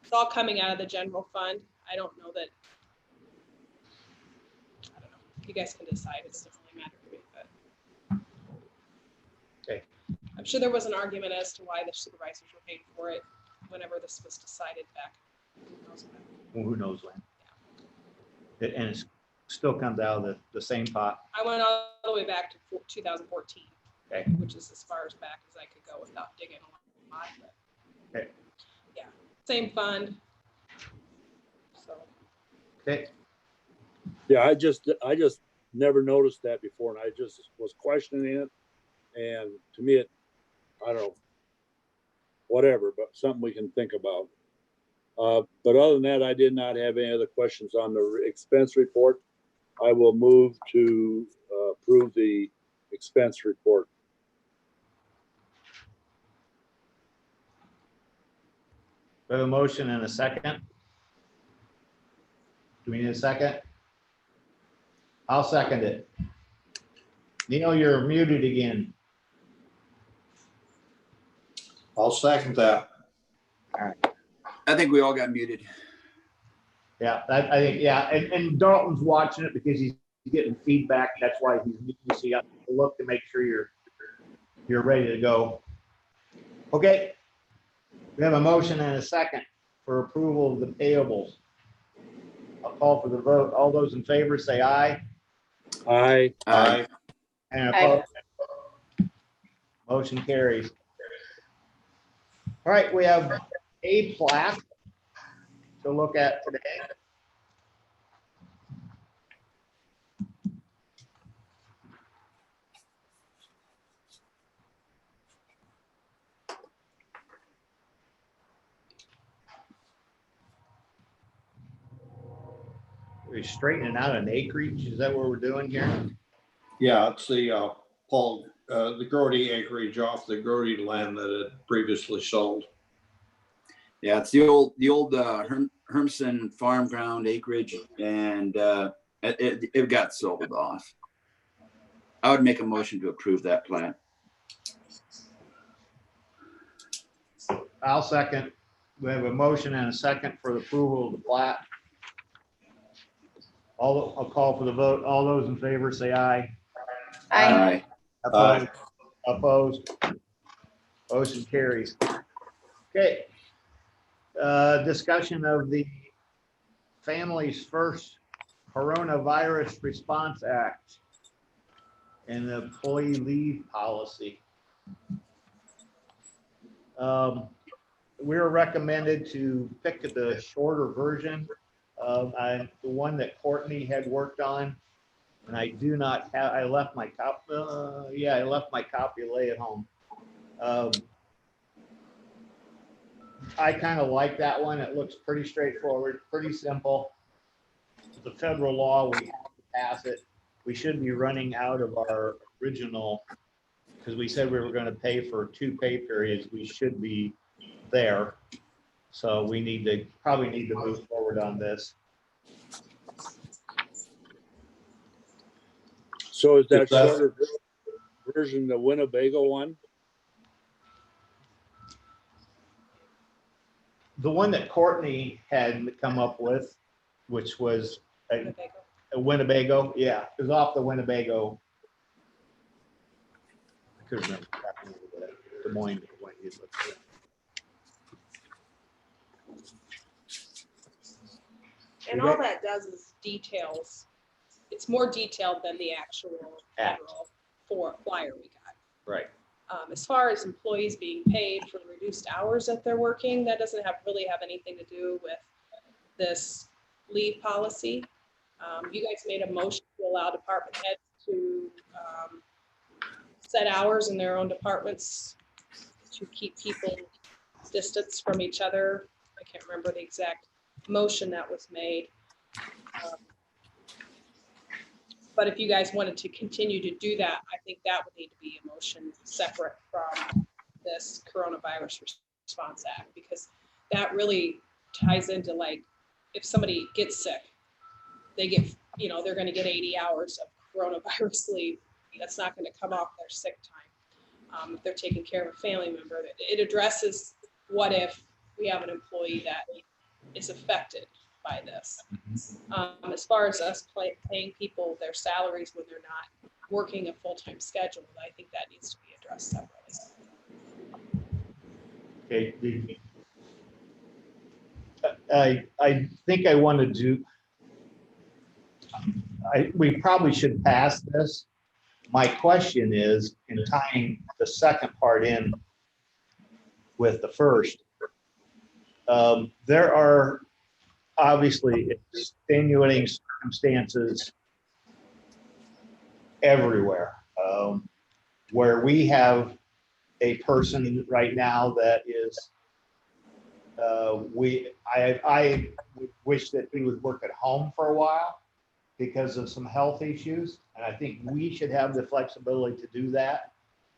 It's all coming out of the general fund. I don't know that, I don't know. You guys can decide. It doesn't really matter to me, but. Okay. I'm sure there was an argument as to why the supervisors were paying for it whenever this was decided back. Well, who knows when? And it still comes out of the same pot. I went all the way back to 2014, Okay. which is as far as back as I could go without digging a lot. But Okay. yeah, same fund. So Okay. Yeah, I just never noticed that before, and I just was questioning it. And to me, I don't know, whatever, but something we can think about. But other than that, I did not have any other questions on the expense report. I will move to approve the expense report. We have a motion and a second. Do we need a second? I'll second it. Neil, you're muted again. I'll second that. I think we all got muted. Yeah, I think, yeah, and Dalton's watching it because he's getting feedback. That's why he's, you see, I look to make sure you're ready to go. Okay. We have a motion and a second for approval of the payables. I'll call for the vote. All those in favor say aye. Aye. Aye. And opposed? Motion carries. All right, we have a plat to look at today. We're straightening out an acreage. Is that what we're doing here? Yeah, it's the the Grody acreage off the Grody land that had previously sold. Yeah, it's the old Hermson farm ground acreage, and it got sold off. I would make a motion to approve that plat. I'll second. We have a motion and a second for the approval of the plat. I'll call for the vote. All those in favor say aye. Aye. Opposed? Opposed? Motion carries. Okay. Discussion of the Families First Coronavirus Response Act and the employee leave policy. We're recommended to pick the shorter version of the one that Courtney had worked on. And I do not have, I left my copy, I left my copy lay at home. I kind of like that one. It looks pretty straightforward, pretty simple. It's a federal law, we have to pass it. We shouldn't be running out of our original, because we said we were going to pay for 2 pay periods, we should be there. So we probably need to move forward on this. So is that If that's- shorter version the Winnebago one? The one that Courtney had come up with, which was a Winnebago, yeah, it was off the Winnebago. I couldn't remember exactly what it was, Des Moines. And all that does is details. It's more detailed than the actual federal flyer we got. Right. As far as employees being paid for reduced hours that they're working, that doesn't really have anything to do with this leave policy. You guys made a motion to allow department heads to set hours in their own departments to keep people distance from each other. I can't remember the exact motion that was made. But if you guys wanted to continue to do that, I think that would need to be a motion separate from this Coronavirus Response Act, because that really ties into, like, if somebody gets sick, they get, they're going to get 80 hours of coronavirus leave. That's not going to come off their sick time. If they're taking care of a family member, it addresses what if we have an employee that is affected by this. As far as us paying people their salaries when they're not working a full-time schedule, I think that needs to be addressed separately. Okay. I think I want to do, we probably should pass this. My question is, in tying the second part in with the first, there are obviously extenuating circumstances everywhere, where we have a person right now that is, I wish that he would work at home for a while because of some health issues. And I think we should have the flexibility to do that.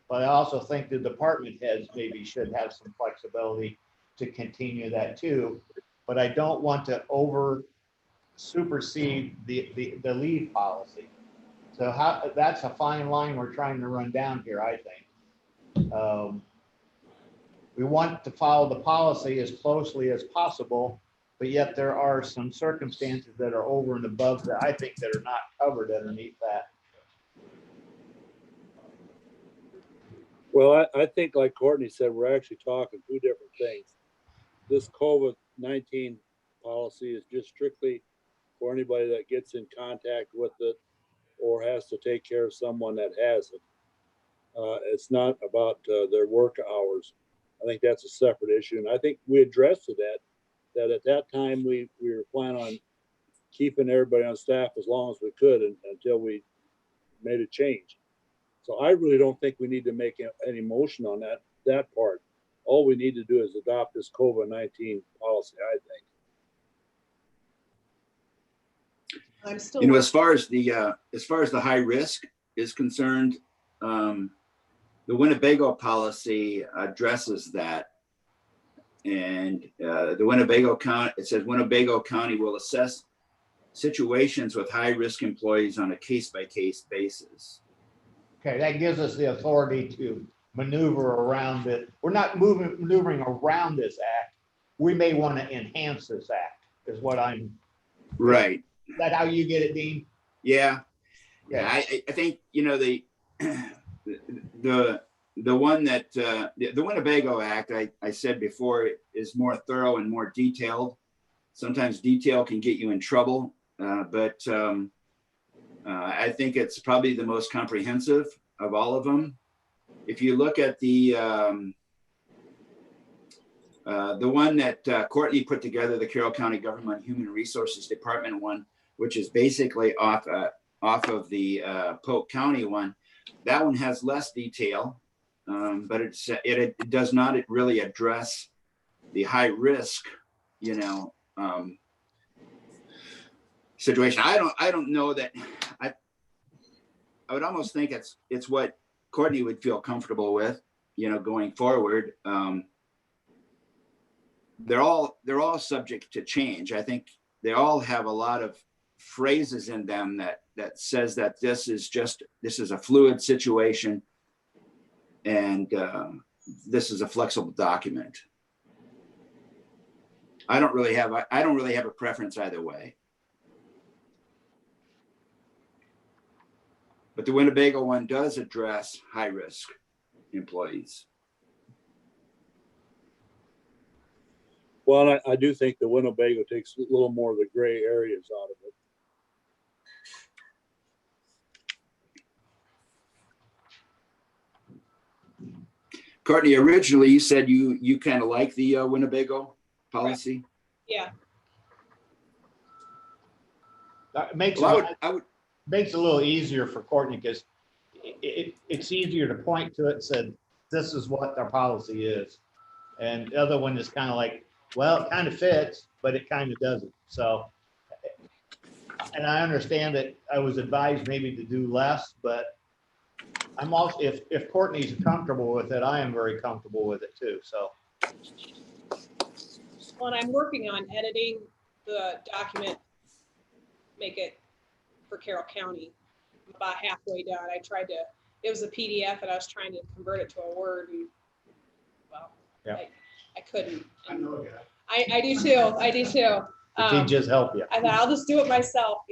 But I also think the department heads maybe should have some flexibility to continue that too. But I don't want to supersede the leave policy. So that's a fine line we're trying to run down here, I think. We want to follow the policy as closely as possible, but yet there are some circumstances that are over and above that I think that are not covered underneath that. Well, I think, like Courtney said, we're actually talking 2 different things. This COVID-19 policy is just strictly for anybody that gets in contact with it or has to take care of someone that has it. It's not about their work hours. I think that's a separate issue. And I think we addressed that at that time we were planning on keeping everybody on staff as long as we could until we made a change. So I really don't think we need to make any motion on that part. All we need to do is adopt this COVID-19 policy, I think. I'm still. As far as the high risk is concerned, the Winnebago policy addresses that. And the Winnebago County, it says Winnebago County will assess situations with high risk employees on a case-by-case basis. Okay, that gives us the authority to maneuver around it. We're not maneuvering around this act. We may want to enhance this act, is what I'm. Right. Is that how you get it, Dean? Yeah. Yeah. I think, the one that, the Winnebago Act, I said before, is more thorough and more detailed. Sometimes detail can get you in trouble, but I think it's probably the most comprehensive of all of them. If you look at the one that Courtney put together, the Carroll County Government Human Resources Department one, which is basically off of the Polk County one, that one has less detail, but it does not really address the high risk, situation. I don't know that. would almost think it's what Courtney would feel comfortable with, going forward. They're all subject to change. I think they all have a lot of phrases in them that says that this is a fluid situation, and this is a flexible document. I don't really have a preference either way. But the Winnebago one does address high-risk employees. Well, I do think the Winnebago takes a little more of the gray areas out of it. Courtney, originally you said you kind of like the Winnebago policy. Yeah. That makes Well, makes it a little easier for Courtney because it's easier to point to it and said, this is what our policy is. And the other one is kind of like, well, it kind of fits, but it kind of doesn't. So, and I understand that I was advised maybe to do less, but I'm also, if Courtney's comfortable with it, I am very comfortable with it too, so. Well, and I'm working on editing the document, make it for Carroll County. I'm about halfway done. It was a PDF and I was trying to convert it to a Word and, well, Yeah. I couldn't. I know a guy. I do too. If he'd just help you. I thought I'll just do it myself,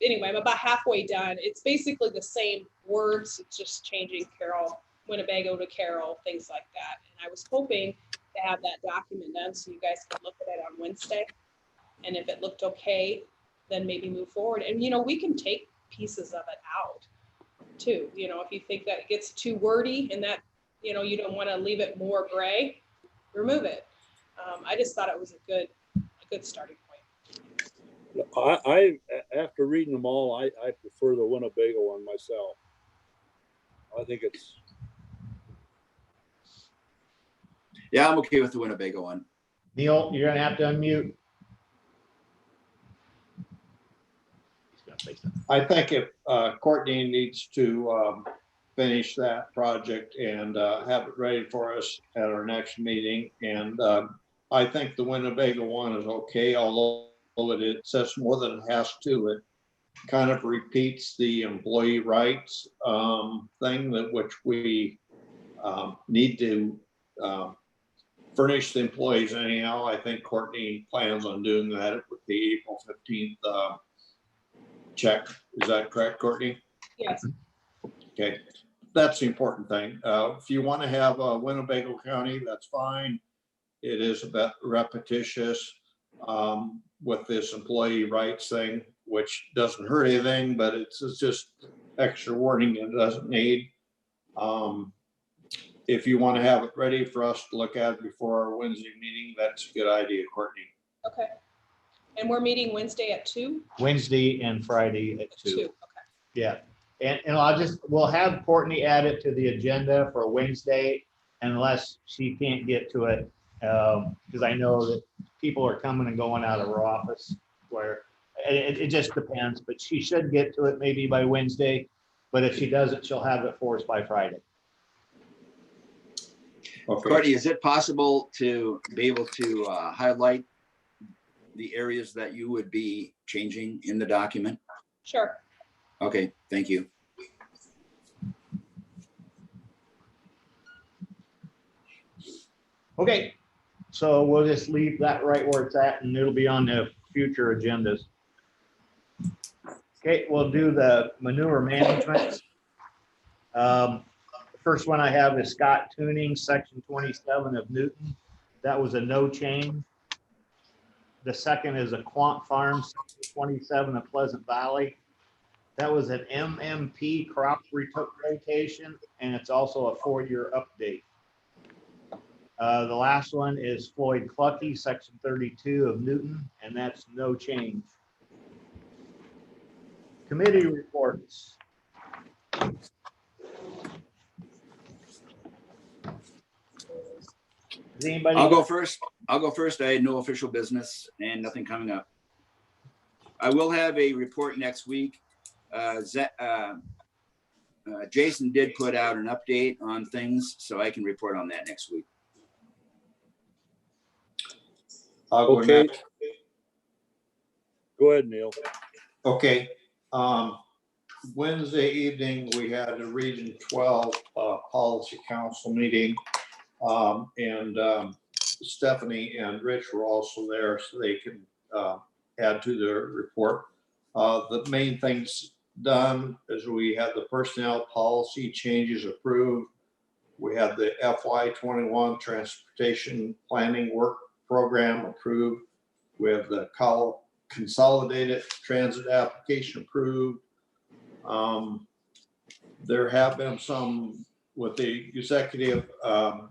Anyway, I'm about halfway done. It's basically the same words. It's just changing Carroll, Winnebago to Carroll, things like that. And I was hoping to have that document done so you guys could look at it on Wednesday. And if it looked okay, then maybe move forward. And, we can take pieces of it out too. If you think that it gets too wordy and that, you don't want to leave it more gray, remove it. I just thought it was a good starting point. I after reading them all, I prefer the Winnebago one myself. I think it's. Yeah, I'm okay with the Winnebago one. Neil, you're gonna have to unmute. I think if Courtney needs to finish that project and have it ready for us at our next meeting. And I think the Winnebago one is okay, although it says more than it has to. It kind of repeats the employee rights thing which we need to furnish the employees anyhow. I think Courtney plans on doing that with the April 15th check. Is that correct, Courtney? Yes. Okay, that's the important thing. If you want to have Winnebago County, that's fine. It is a bit repetitious with this employee rights thing, which doesn't hurt anything, but it's just extra wording it doesn't need. If you want to have it ready for us to look at before our Wednesday meeting, that's a good idea, Courtney. Okay. And we're meeting Wednesday at 2? Wednesday and Friday at 2. Okay. Yeah, and we'll have Courtney add it to the agenda for Wednesday unless she can't get to it. Because I know that people are coming and going out of her office where it just depends, but she should get to it maybe by Wednesday. But if she doesn't, she'll have it for us by Friday. Okay. Courtney, is it possible to be able to highlight the areas that you would be changing in the document? Sure. Okay, thank you. Okay, so we'll just leave that right where it's at and it'll be on the future agendas. Okay, we'll do the manure management. The first one I have is Scott Tuning, section 27 of Newton. That was a no change. The second is a Quant Farm, section 27 of Pleasant Valley. That was an MMP crop rotation, and it's also a 4-year update. The last one is Floyd Clucky, section 32 of Newton, and that's no change. Committee reports. Does anybody? I'll go first. I had no official business and nothing coming up. I will have a report next week. Jason did put out an update on things, so I can report on that next week. I'll go Okay. next. Go ahead, Neil. Okay. Wednesday evening, we had a Region 12 Policy Council meeting. Stephanie and Rich were also there, so they can add to their report. The main things done is we had the personnel policy changes approved. We had the FY21 transportation planning work program approved. We have the consolidated transit application approved. There have been some with the executive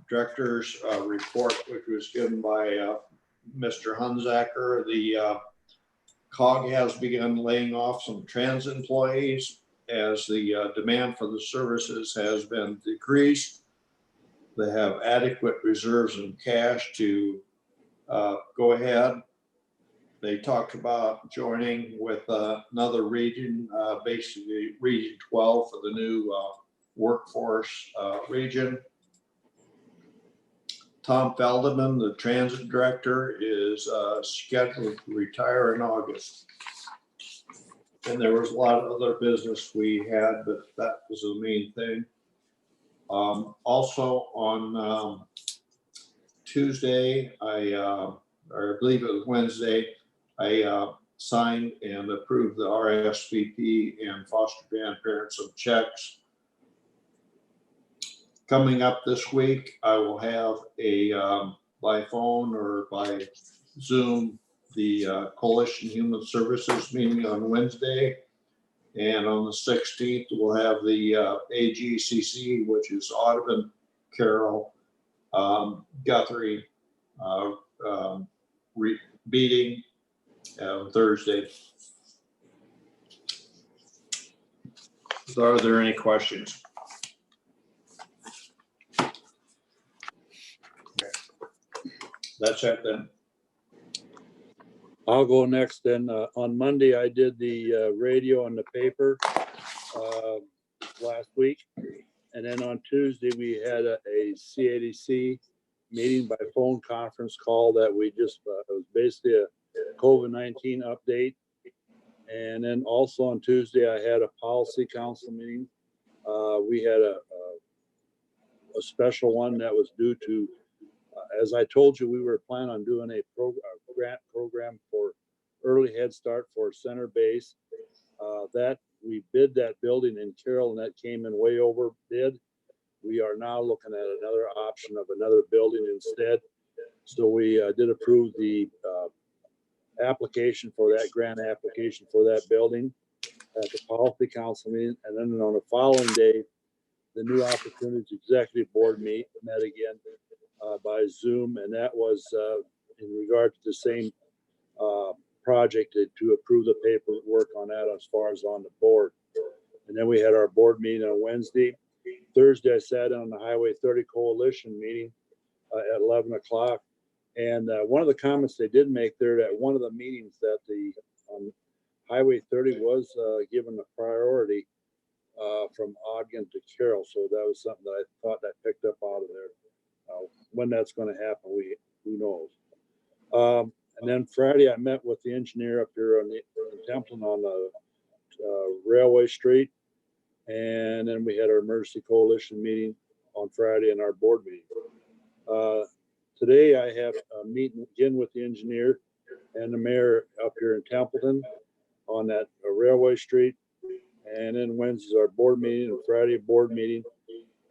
director's report, which was given by Mr. Hunzacker. The COG has begun laying off some transit employees as the demand for the services has been decreased. They have adequate reserves in cash to go ahead. They talked about joining with another region, basically Region 12 for the new workforce region. Tom Feldman, the transit director, is scheduled to retire in August. And there was a lot of other business we had, but that was the main thing. Also on Tuesday, or I believe it was Wednesday, I signed and approved the RSVP and foster grandparents of checks. Coming up this week, I will have a by phone or by Zoom the Coalition Human Services meeting on Wednesday, and on the 16th we'll have the AGCC, which is Audubon, Carroll, Guthrie meeting Thursday. So are there any questions? That's it then. I'll go next then. On Monday, I did the radio and the paper last week. And then on Tuesday, we had a CADC meeting by phone conference call that we just, it was basically a COVID-19 update. And then also on Tuesday, I had a policy council meeting. We had a special one that was due to, as I told you, we were planning on doing a grant program for early Head Start for center base. That we bid that building in Carroll, and that came in way over bid. We are now looking at another option of another building instead. So we did approve the application for that grant application for that building at the policy council meeting. And then on the following day, the new opportunities executive board met again by Zoom, and that was in regard to the same project to approve the paperwork on that as far as on the board. And then we had our board meeting on Wednesday. Thursday, I sat on the Highway 30 Coalition meeting at 11 o'clock. And one of the comments they did make there at one of the meetings that the Highway 30 was given a priority from Ogden to Carroll. So that was something that I thought I picked up out of there. When that's going to happen, who knows. And then Friday, I met with the engineer up here in Templeton on the Railway Street. And then we had our emergency coalition meeting on Friday and our board meeting. Today, I have a meeting again with the engineer and the mayor up here in Templeton on that Railway Street. And then Wednesday's our board meeting and Friday board meeting.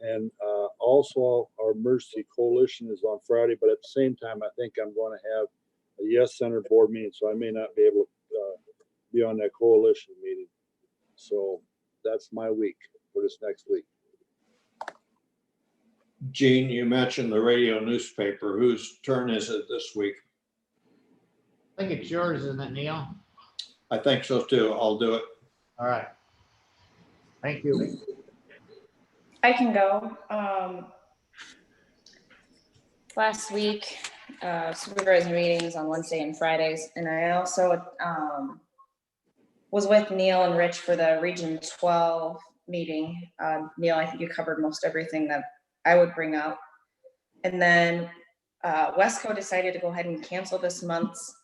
And also our emergency coalition is on Friday, but at the same time, I think I'm going to have a Yes Center board meeting, so I may not be able to be on that coalition meeting. So that's my week for this next week. Gene, you mentioned the radio newspaper. Whose turn is it this week? I think it's yours, isn't it, Neil? I think so too. I'll do it. All right. Thank you. I can go. Last week, supervisor meetings on Wednesday and Fridays, and I also was with Neil and Rich for the Region 12 meeting. Neil, I think you covered most everything that I would bring up. And then Wesco decided to go ahead and cancel this month's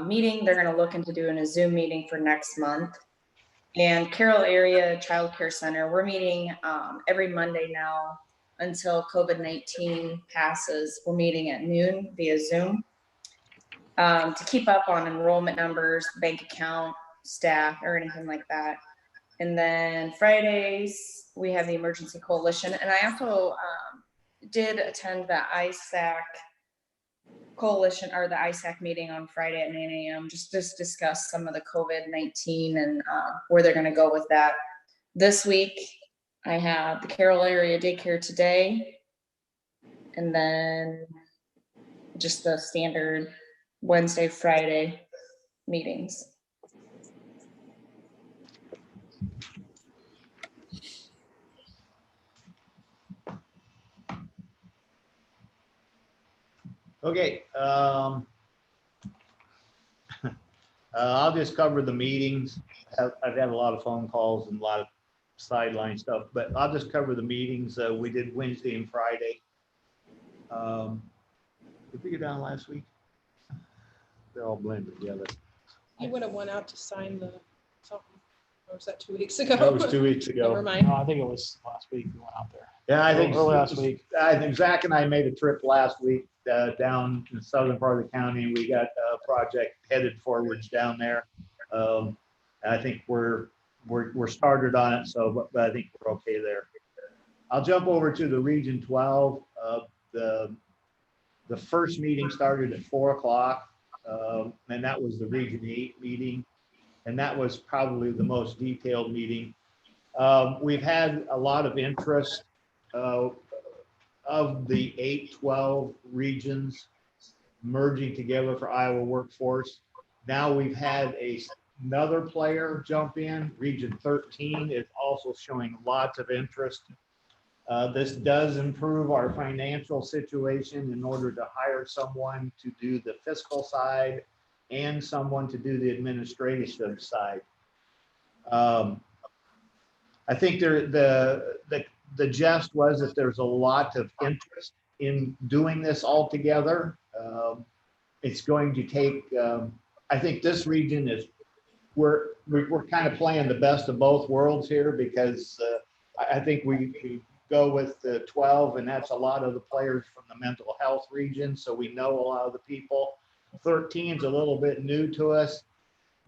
meeting. They're gonna look into doing a Zoom meeting for next month. And Carroll Area Child Care Center, we're meeting every Monday now until COVID-19 passes. We're meeting at noon via Zoom to keep up on enrollment numbers, bank account, staff, or anything like that. And then Fridays, we have the Emergency Coalition. And I also did attend the ISAC Coalition or the ISAC meeting on Friday at 9 a.m. just to discuss some of the COVID-19 and where they're going to go with that. This week, I have the Carroll Area Daycare today, and then just the standard Wednesday, Friday meetings. Okay, I'll just cover the meetings. I've had a lot of phone calls and a lot of sideline stuff, but I'll just cover the meetings. We did Wednesday and Friday. Did we get down last week? They're all blended together. You would have went out to sign the something, or was that 2 weeks ago? That was 2 weeks ago. Never mind. No, I think it was last week we went out there. Yeah, I think Early last week. I think Zach and I made a trip last week down in the southern part of the county. We got a project headed forwards down there. I think we're started on it, so but I think we're okay there. I'll jump over to the Region 12. The first meeting started at 4 o'clock, and that was the Region 8 meeting, and that was probably the most detailed meeting. We've had a lot of interest of the 8-12 regions merging together for Iowa Workforce. Now we've had another player jump in. Region 13 is also showing lots of interest. This does improve our financial situation in order to hire someone to do the fiscal side and someone to do the administrative side. I think the gist was that there's a lot of interest in doing this all together. It's going to take, I think this region is, we're kind of playing the best of both worlds here, because I think we go with the 12, and that's a lot of the players from the mental health region, so we know a lot of the people. 13 is a little bit new to us,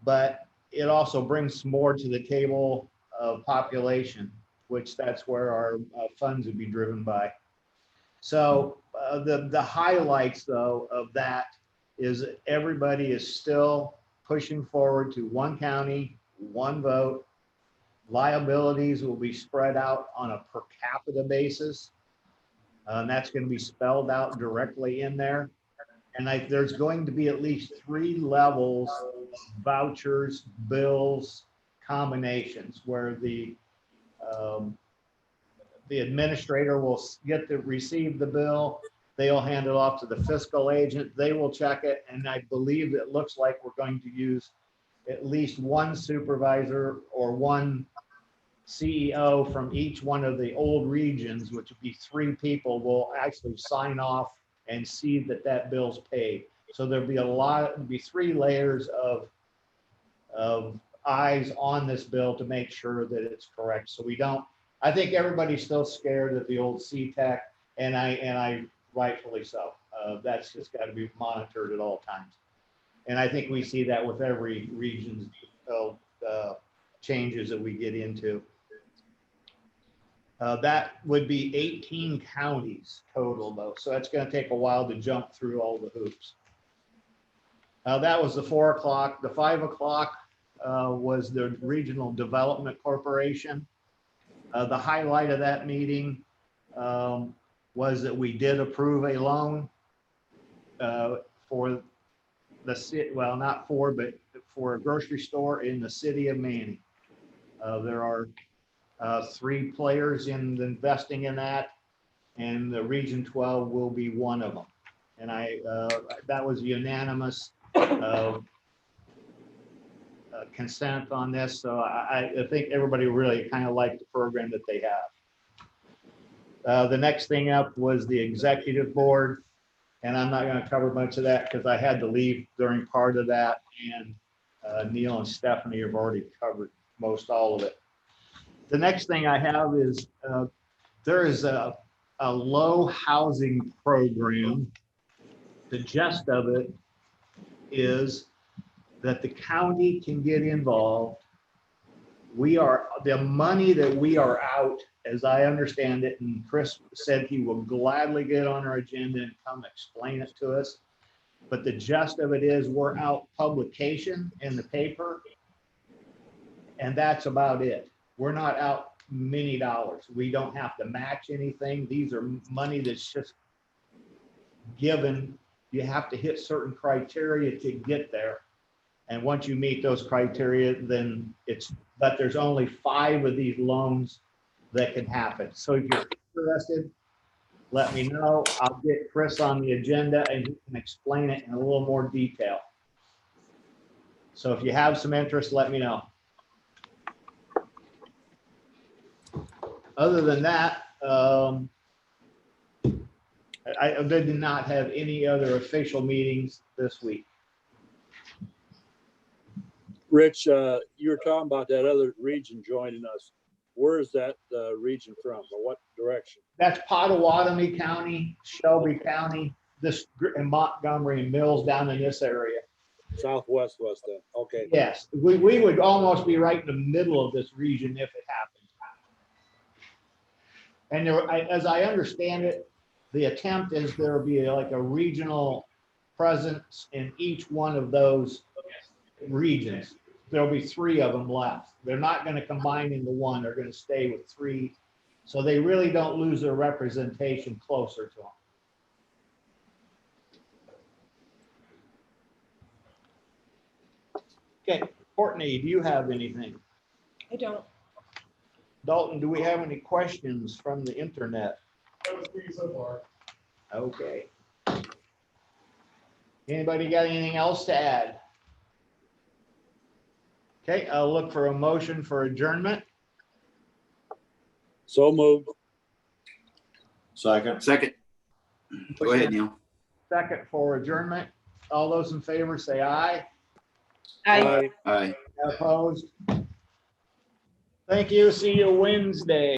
but it also brings more to the table of population, which that's where our funds would be driven by. So the highlights, though, of that is that everybody is still pushing forward to one county, one vote. Liabilities will be spread out on a per capita basis. And that's going to be spelled out directly in there. And there's going to be at least 3 levels, vouchers, bills, combinations, where the administrator will receive the bill. They'll hand it off to the fiscal agent. They will check it. And I believe it looks like we're going to use at least one supervisor or one CEO from each one of the old regions, which would be 3 people, will actually sign off and see that that bill's paid. So there'll be 3 layers of eyes on this bill to make sure that it's correct. So I think everybody's still scared of the old CTEC, and I rightfully so. That's just got to be monitored at all times. And I think we see that with every region's changes that we get into. That would be 18 counties total, though. So that's going to take a while to jump through all the hoops. That was the 4 o'clock. The 5 o'clock was the Regional Development Corporation. The highlight of that meeting was that we did approve a loan for the city, well, not for, but for a grocery store in the city of Manning. There are 3 players in investing in that, and the Region 12 will be one of them. And that was unanimous consent on this, so I think everybody really kind of liked the program that they have. The next thing up was the executive board, and I'm not going to cover much of that because I had to leave during part of that, and Neil and Stephanie have already covered most all of it. The next thing I have is there is a low housing program. The gist of it is that the county can get involved. The money that we are out, as I understand it, and Chris said he will gladly get on our agenda and come explain it to us. But the gist of it is we're out publication in the paper, and that's about it. We're not out many dollars. We don't have to match anything. These are money that's just given. You have to hit certain criteria to get there. And once you meet those criteria, then but there's only 5 of these loans that can happen. So if you're interested, let me know. I'll get Chris on the agenda and he can explain it in a little more detail. So if you have some interest, let me know. Other than that, I did not have any other official meetings this week. Rich, you were talking about that other region joining us. Where is that region from, or what direction? That's Pottawatomie County, Shelby County, and Montgomery and Mills down in this area. Southwest West then, okay. Yes, we would almost be right in the middle of this region if it happened. And as I understand it, the attempt is there will be like a regional presence in each one of those regions. There'll be 3 of them left. They're not going to combine into one. They're going to stay with 3. So they really don't lose their representation closer to them. Okay, Courtney, do you have anything? I don't. Dalton, do we have any questions from the internet? That was me so far. Okay. Anybody got anything else to add? Okay, I'll look for a motion for adjournment. So moved. Second. Second. Go ahead, Neil. Second for adjournment. All those in favor say aye. I Aye. Opposed? Thank you. See you Wednesday.